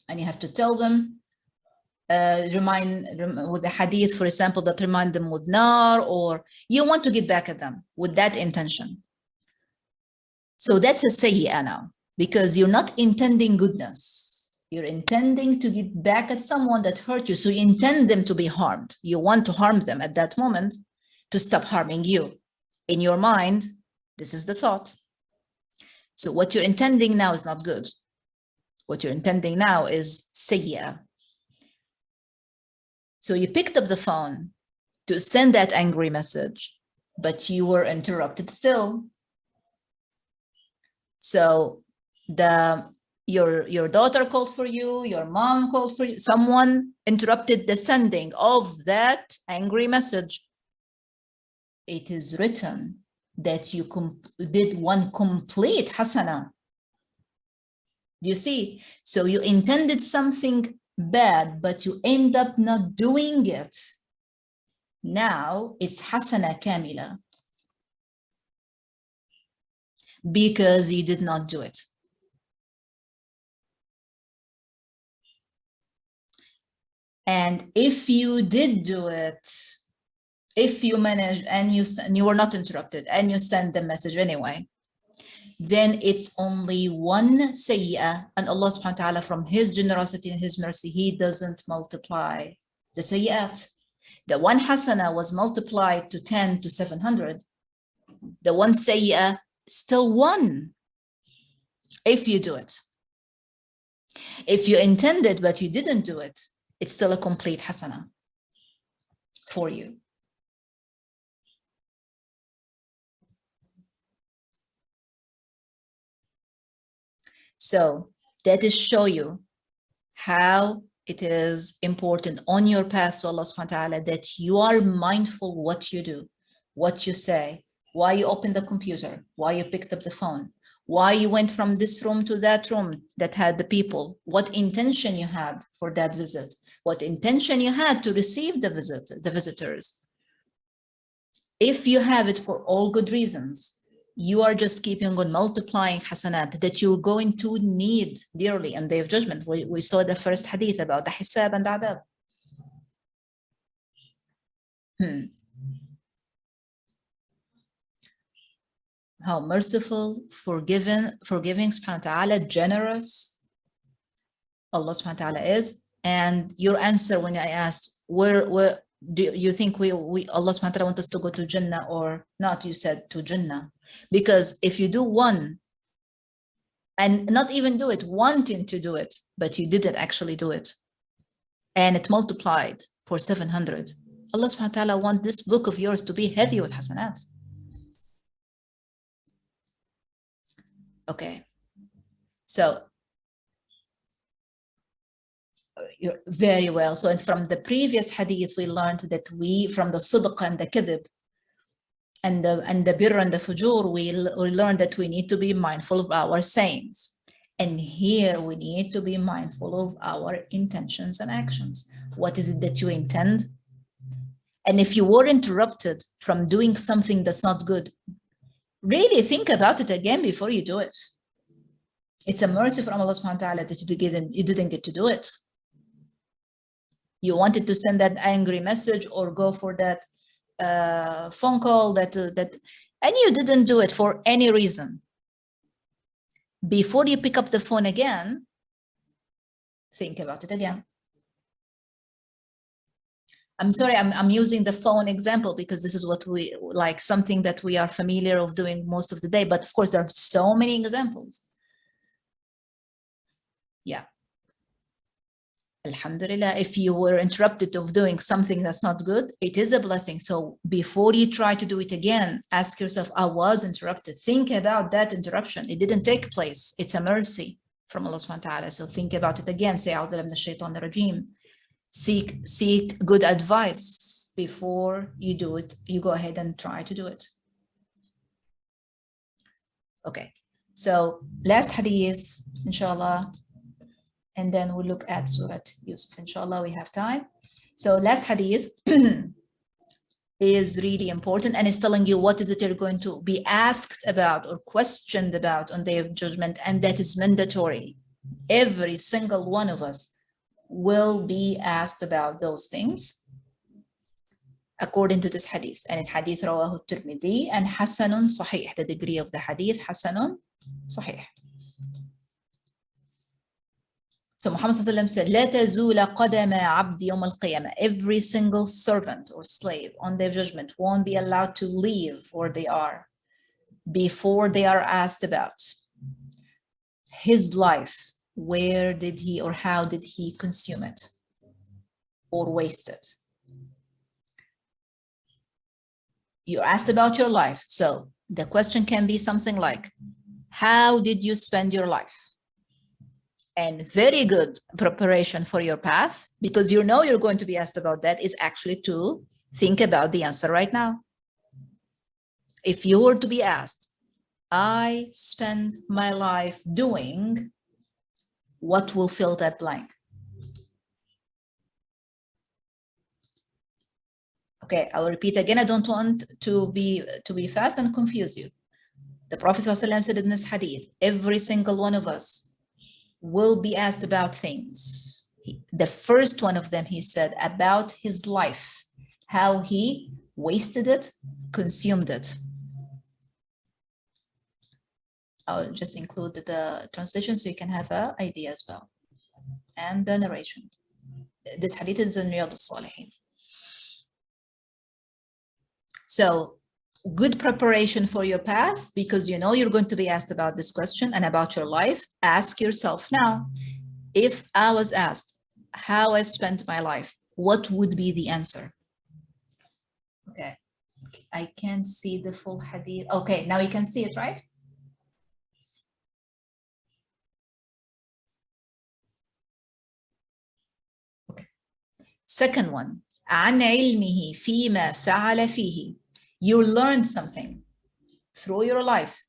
and you have to tell them, remind with the hadith, for example, that remind them with nar, or you want to get back at them with that intention. So that's a sayyi'ah now, because you're not intending goodness. You're intending to get back at someone that hurt you. So you intend them to be harmed. You want to harm them at that moment to stop harming you. In your mind, this is the thought. So what you're intending now is not good. What you're intending now is sayyi'ah. So you picked up the phone to send that angry message, but you were interrupted still. So your daughter called for you, your mom called for you, someone interrupted the sending of that angry message. It is written that you did one complete hasana. Do you see? So you intended something bad, but you end up not doing it. Now it's hasana kamila, because you did not do it. And if you did do it, if you managed and you were not interrupted and you send the message anyway, then it's only one sayyi'ah, and Allah subhanahu wa ta'ala, from his generosity and his mercy, he doesn't multiply the sayyi'at. The one hasana was multiplied to 10 to 700. The one sayyi'ah, still one, if you do it. If you intended but you didn't do it, it's still a complete hasana for you. So that is show you how it is important on your path to Allah subhanahu wa ta'ala that you are mindful what you do, what you say, why you opened the computer, why you picked up the phone, why you went from this room to that room that had the people, what intention you had for that visit, what intention you had to receive the visitors. If you have it for all good reasons, you are just keeping on multiplying hasanat that you're going to need dearly on the Day of Judgment. We saw the first hadith about the hisab and adab. How merciful, forgiving subhanahu wa ta'ala, generous Allah subhanahu wa ta'ala is. And your answer when I asked, where do you think we Allah subhanahu wa ta'ala want us to go to Jannah or not? You said to Jannah. Because if you do one and not even do it, wanting to do it, but you didn't actually do it, and it multiplied for 700, Allah subhanahu wa ta'ala wants this book of yours to be heavy with hasanat. Okay, so you're very well. So from the previous hadith, we learned that from the sidq and the kadhib, and the birr and the fujur, we learned that we need to be mindful of our sayings. And here we need to be mindful of our intentions and actions. What is it that you intend? And if you were interrupted from doing something that's not good, really think about it again before you do it. It's a mercy from Allah subhanahu wa ta'ala that you didn't get to do it. You wanted to send that angry message or go for that phone call and you didn't do it for any reason. Before you pick up the phone again, think about it again. I'm sorry, I'm using the phone example because this is what we like, something that we are familiar of doing most of the day. But of course, there are so many examples. Yeah. Alhamdulillah, if you were interrupted of doing something that's not good, it is a blessing. So before you try to do it again, ask yourself, I was interrupted. Think about that interruption. It didn't take place. It's a mercy from Allah subhanahu wa ta'ala. So think about it again. Say, A'udhu billahi minash shaitanir rajeem. Seek good advice before you do it. You go ahead and try to do it. Okay, so last hadith, inshallah, and then we'll look at Surat Yousof. Inshallah, we have time. So last hadith is really important and is telling you what is it you're going to be asked about or questioned about on Day of Judgment, and that is mandatory. Every single one of us will be asked about those things according to this hadith. And it hadith rawahu Tirmidhi and Hasanun Sahih. The degree of the hadith, Hasanun Sahih. So Muhammad said, لا تزول قدم عبد يوم القيامة. Every single servant or slave on their judgment won't be allowed to leave where they are before they are asked about his life. Where did he or how did he consume it or waste it? You're asked about your life. So the question can be something like, how did you spend your life? And very good preparation for your path, because you know you're going to be asked about that, is actually to think about the answer right now. If you were to be asked, I spend my life doing, what will fill that blank? Okay, I will repeat again. I don't want to be fast and confuse you. The Prophet ﷺ said in this hadith, every single one of us will be asked about things. The first one of them, he said, about his life, how he wasted it, consumed it. I'll just include the translation so you can have an idea as well. And the narration. This hadith is in Riyadh al-Salihin. So good preparation for your path, because you know you're going to be asked about this question and about your life. Ask yourself now, if I was asked how I spent my life, what would be the answer? Okay, I can't see the full hadith. Okay, now you can see it, right? Second one, عن علمه فيما فعل فيه. You learned something through your life.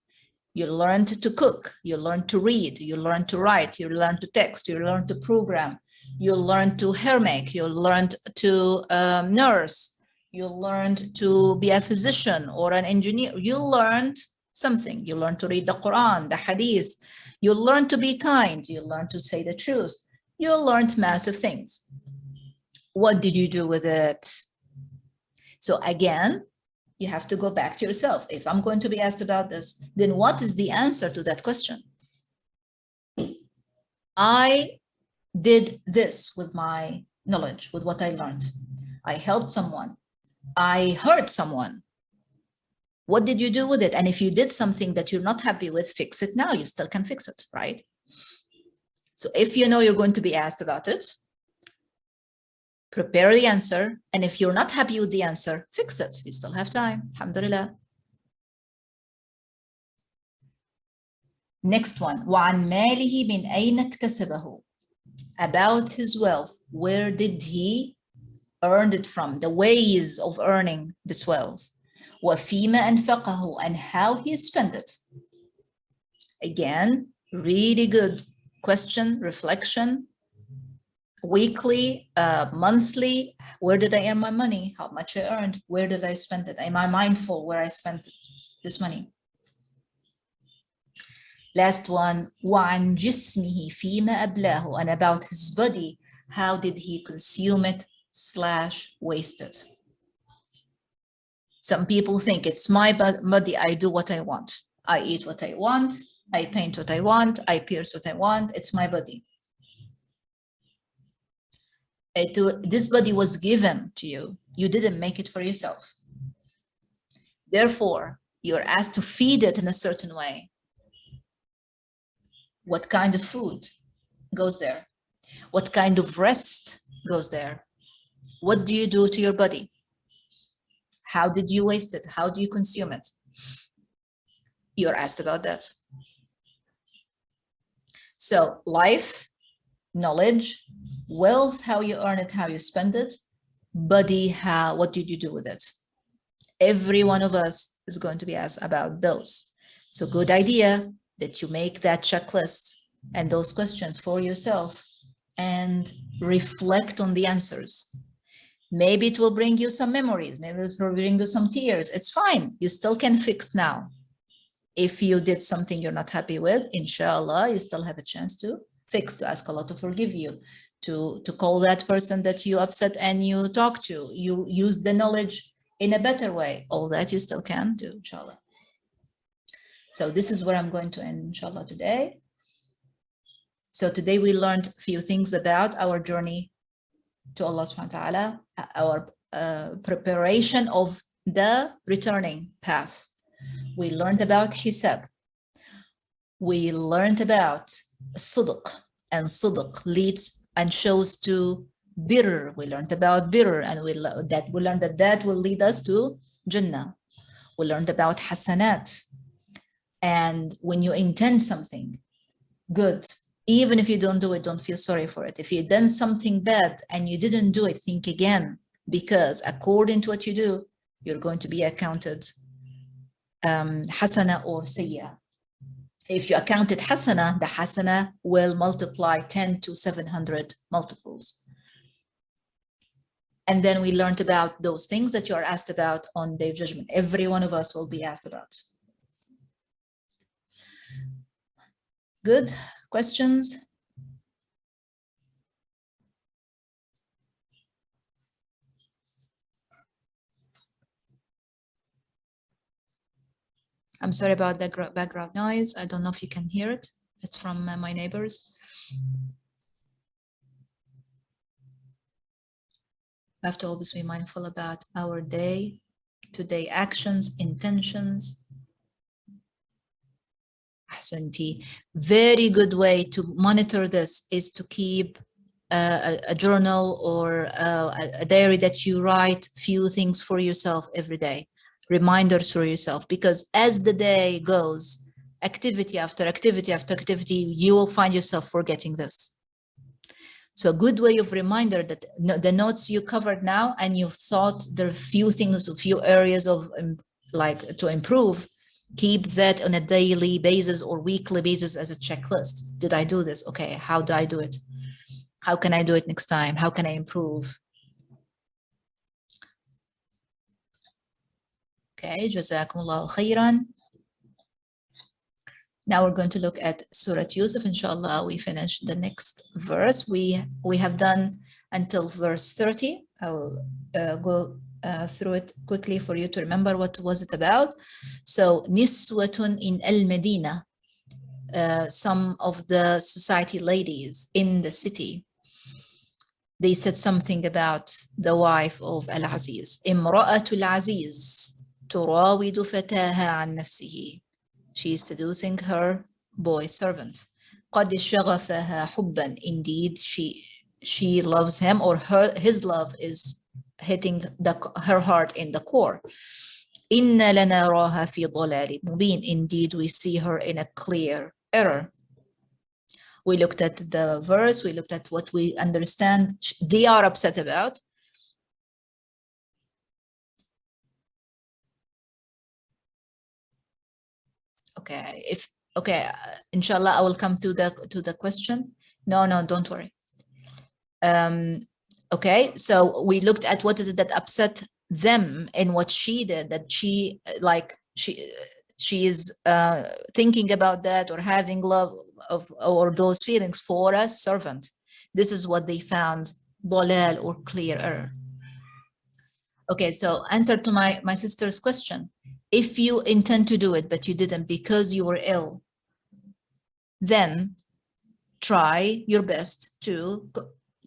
You learned to cook, you learned to read, you learned to write, you learned to text, you learned to program, you learned to hair make, you learned to nurse, you learned to be a physician or an engineer. You learned something. You learned to read the Quran, the Hadith. You learned to be kind. You learned to say the truth. You learned massive things. What did you do with it? So again, you have to go back to yourself. If I'm going to be asked about this, then what is the answer to that question? I did this with my knowledge, with what I learned. I helped someone. I hurt someone. What did you do with it? And if you did something that you're not happy with, fix it now. You still can fix it, right? So if you know you're going to be asked about it, prepare the answer. And if you're not happy with the answer, fix it. You still have time. Alhamdulillah. Next one. وَعَنْ مَالِهِ مِنْ أَيْنَ اكْتَسَبَهُ. About his wealth. Where did he earn it from? The ways of earning this wealth. وَفِيمَ أَنْفَقَهُ. And how he spent it. Again, really good question, reflection. Weekly, monthly, where did I earn my money? How much I earned? Where did I spend it? Am I mindful where I spent this money? Last one, وَعَنْ جِسْمِهِ فِيمَ أَبْلَاهُ. And about his body, how did he consume it / waste it? Some people think it's my body, I do what I want. I eat what I want, I paint what I want, I pierce what I want, it's my body. This body was given to you. You didn't make it for yourself. Therefore, you're asked to feed it in a certain way. What kind of food goes there? What kind of rest goes there? What do you do to your body? How did you waste it? How do you consume it? You're asked about that. So life, knowledge, wealth, how you earn it, how you spend it, body, what did you do with it? Every one of us is going to be asked about those. So good idea that you make that checklist and those questions for yourself and reflect on the answers. Maybe it will bring you some memories. Maybe it will bring you some tears. It's fine. You still can fix now. If you did something you're not happy with, inshallah, you still have a chance to fix, to ask Allah to forgive you, to call that person that you upset and you talk to. You use the knowledge in a better way. All that you still can do, inshallah. So this is where I'm going to end, inshallah, today. So today we learned a few things about our journey to Allah subhanahu wa ta'ala, our preparation of the returning path. We learned about hisab. We learned about sidq, and sidq leads and shows to birr. We learned about birr, and we learned that will lead us to Jannah. We learned about hasanat. And when you intend something good, even if you don't do it, don't feel sorry for it. If you've done something bad and you didn't do it, think again, because according to what you do, you're going to be accounted hasana or sayya. If you accounted hasana, the hasana will multiply 10 to 700 multiples. And then we learned about those things that you are asked about on Day of Judgment. Every one of us will be asked about. Good. Questions? I'm sorry about the background noise. I don't know if you can hear it. It's from my neighbors. We have to always be mindful about our day-to-day actions, intentions. Ahsanti. Very good way to monitor this is to keep a journal or a diary that you write few things for yourself every day, reminders for yourself, because as the day goes, activity after activity after activity, you will find yourself forgetting this. So a good way of reminder that the notes you covered now, and you've thought there are few things, a few areas of like to improve, keep that on a daily basis or weekly basis as a checklist. Did I do this? Okay, how do I do it? How can I do it next time? How can I improve? Okay, Jazakumullahu khairan. Now we're going to look at Surat Yousof. Inshallah, we finish the next verse. We have done until verse 30. I will go through it quickly for you to remember what was it about. So, Niswatun in al-Medina, some of the society ladies in the city, they said something about the wife of Al-Aziz. Imra'atul Aziz turawidu fataha an nafsihi. She is seducing her boy servant. قد شغفها حبا. Indeed, she loves him, or his love is hitting her heart in the core. إِنَّ لَنَرَاهَا فِي ضَلَالٍ مُبِينٍ. Indeed, we see her in a clear error. We looked at the verse, we looked at what we understand they are upset about. Okay, inshallah, I will come to the question. No, don't worry. Okay, so we looked at what is it that upset them and what she did, that she is thinking about that or having love of or those feelings for a servant. This is what they found dalal or clear error. Okay, so answer to my sister's question. If you intend to do it, but you didn't because you were ill, then try your best to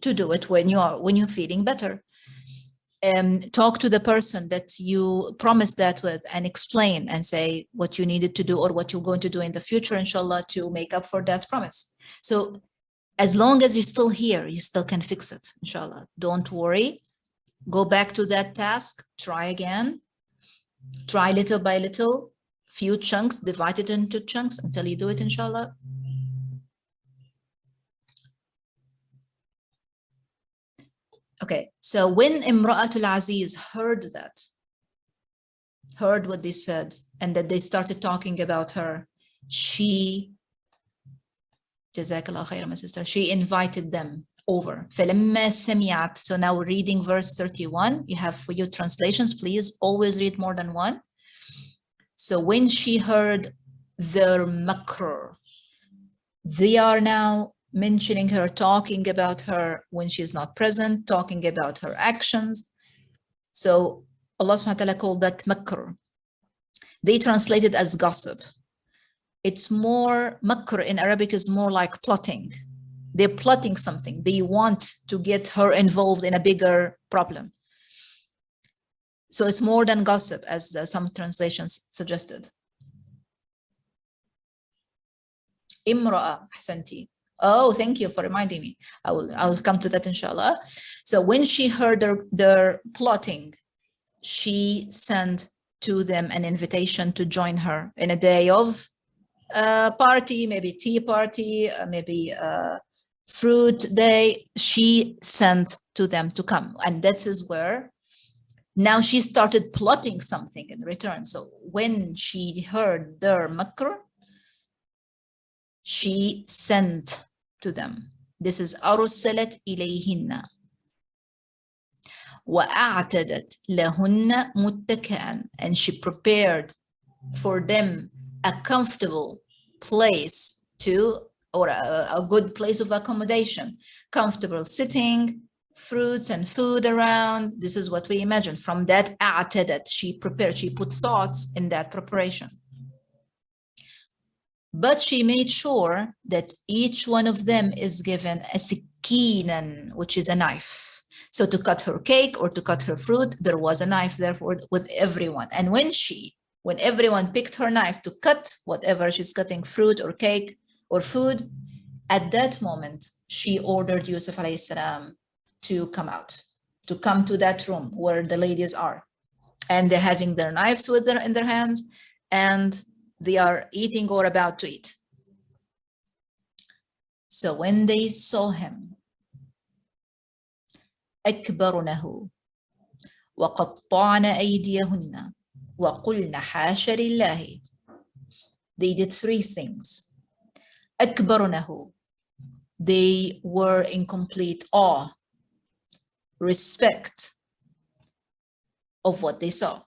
to do it when you're feeling better. Talk to the person that you promised that with and explain and say what you needed to do or what you're going to do in the future, inshallah, to make up for that promise. So as long as you're still here, you still can fix it, inshallah. Don't worry. Go back to that task. Try again. Try little by little, few chunks, divide it into chunks until you do it, inshallah. Okay, so when Imra'atul Aziz heard what they said, and that they started talking about her, she, Jazakallah khairan, my sister, she invited them over. فَلَمَّا سَمِعَتْ. So now we're reading verse 31. You have for your translations, please always read more than one. So when she heard their makr, they are now mentioning her, talking about her when she's not present, talking about her actions. So Allah subhanahu wa ta'ala called that makr. They translate it as gossip. It's more, makr in Arabic is more like plotting. They're plotting something. They want to get her involved in a bigger problem. So it's more than gossip, as some translations suggested. Imra'a, ahsanti. Oh, thank you for reminding me. I'll come to that, inshallah. So when she heard their plotting, she sent to them an invitation to join her in a day of party, maybe tea party, maybe fruit day. She sent to them to come. And this is where now she started plotting something in return. So when she heard their makr, she sent to them. This is أرسلت إليهن وأعتدت لهن متكئا, and she prepared for them a comfortable place to, or a good place of accommodation, comfortable sitting, fruits and food around. This is what we imagine. From that أعتدت, she prepared, she put thoughts in that preparation. But she made sure that each one of them is given a sikinan, which is a knife. So to cut her cake or to cut her fruit, there was a knife there with everyone. And when everyone picked her knife to cut whatever she's cutting, fruit or cake or food, at that moment, she ordered Yusuf alayhi salam to come out, to come to that room where the ladies are. And they're having their knives in their hands, and they are eating or about to eat. So when they saw him, أكبرنه وقطعن أيديهن وقلن حاش لله. They did three things. أكبرنه, they were in complete awe, respect of what they saw.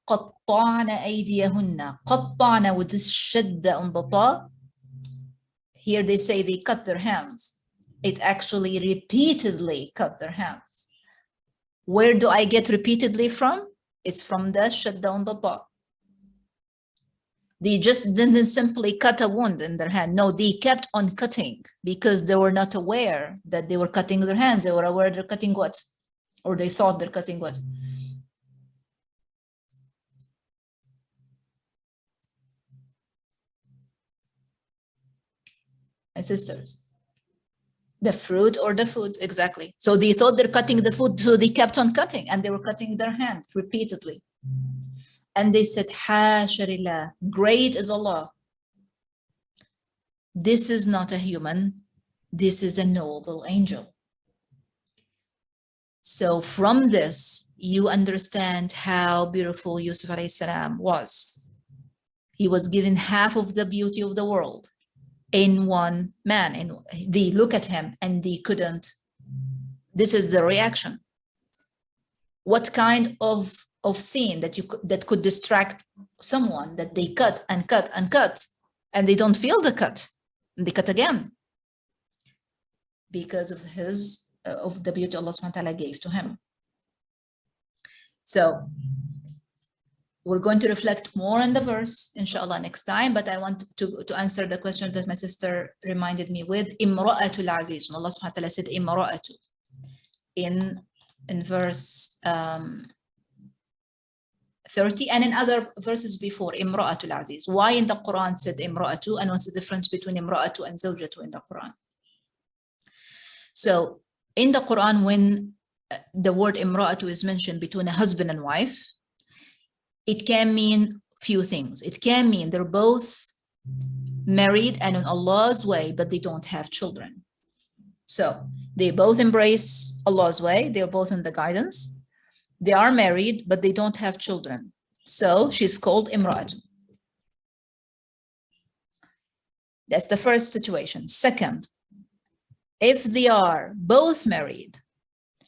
قطعن أيديهن. قطعن with this shadda on the ta. Here they say they cut their hands. It actually repeatedly cut their hands. Where do I get repeatedly from? It's from the shadda on the ta. They just didn't simply cut a wound in their hand. No, they kept on cutting because they were not aware that they were cutting their hands. They were aware they're cutting what? Or they thought they're cutting what? And sisters, the fruit or the food, exactly. So they thought they're cutting the food, so they kept on cutting, and they were cutting their hand repeatedly. And they said, Hasha lillah, great is Allah. This is not a human, this is a noble angel. So from this, you understand how beautiful Yusuf alayhi salam was. He was given half of the beauty of the world in one man, and they look at him and they couldn't. This is the reaction. What kind of scene that could distract someone, that they cut and cut and cut, and they don't feel the cut, and they cut again because of of the beauty Allah subhanahu wa ta'ala gave to him. So we're going to reflect more on the verse, inshallah, next time, but I want to answer the question that my sister reminded me with, Imra'atul Aziz. When Allah subhanahu wa ta'ala said Imra'atu in verse 30 and in other verses before, Imra'atul Aziz. Why in the Quran said Imra'atu, and what's the difference between Imra'atu and Zawjatu in the Quran? So in the Quran, when the word Imra'atu is mentioned between a husband and wife, it can mean few things. It can mean they're both married and in Allah's way, but they don't have children. So they both embrace Allah's way. They're both in the guidance. They are married, but they don't have children. So she's called Imra'atu. That's the first situation. Second, if they are both married,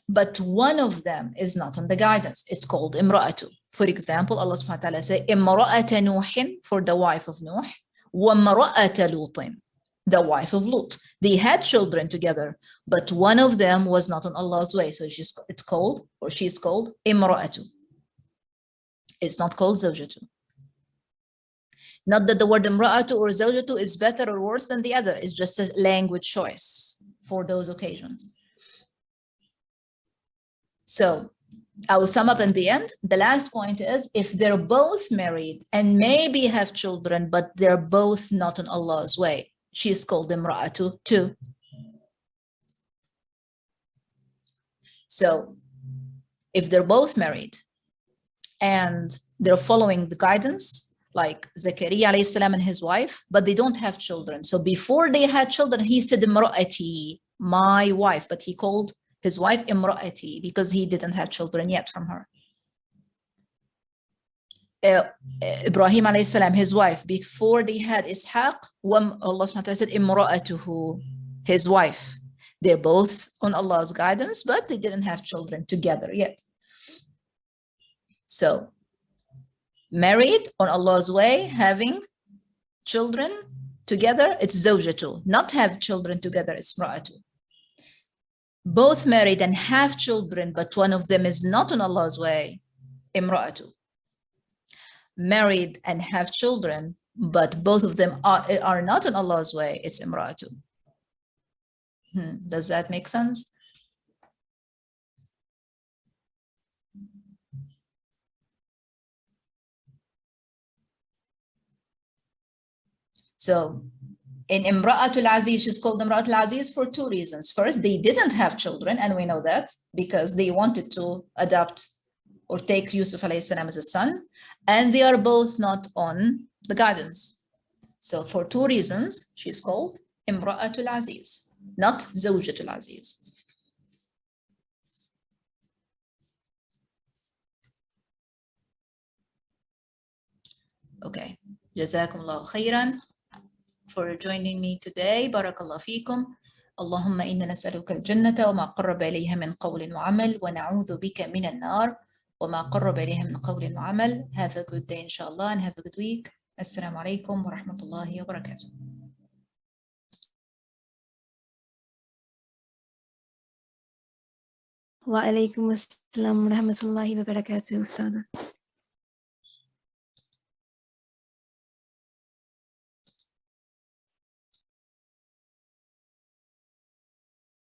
but one of them is not on the guidance, it's called Imra'atu. For example, Allah subhanahu wa ta'ala says, Imra'ata Nuhin, for the wife of Nuh, wa Imra'ata Lutin, the wife of Lut. They had children together, but one of them was not on Allah's way. So she's called Imra'atu. It's not called Zawjatu. Not that the word Imra'atu or Zawjatu is better or worse than the other. It's just a language choice for those occasions. So I will sum up in the end. The last point is, if they're both married and maybe have children, but they're both not in Allah's way, she is called Imra'atu too. So if they're both married and they're following the guidance, like Zakaria alayhi salam and his wife, but they don't have children. So before they had children, he said Imra'ati, my wife, but he called his wife Imra'ati because he didn't have children yet from her. Ibrahim alayhi salam, his wife, before they had Ishaq, Allah subhanahu wa ta'ala said Imra'atuhu, his wife. They're both on Allah's guidance, but they didn't have children together yet. So married on Allah's way, having children together, it's Zawjatu. Not have children together, it's Imra'atu. Both married and have children, but one of them is not on Allah's way, Imra'atu. Married and have children, but both of them are not on Allah's way, it's Imra'atu. Does that make sense? So in Imra'atul Aziz, she's called Imra'atul Aziz for two reasons. First, they didn't have children, and we know that because they wanted to adopt or take Yusuf alayhi salam as a son, and they are both not on the guidance. So for two reasons, she's called Imra'atul Aziz, not Zawjatul Aziz. Okay, Jazakumullahu khairan for joining me today. Barakallahu feekum. اللهم إنا نسألك الجنة وما قرب إليها من قول وعمل ونعوذ بك من النار وما قرب إليها من قول وعمل. Have a good day inshallah and have a good week. Assalamu alaikum wa rahmatullahi wa barakatuh. Wa alaikum assalam wa rahmatullahi wa barakatuh, Ustadha.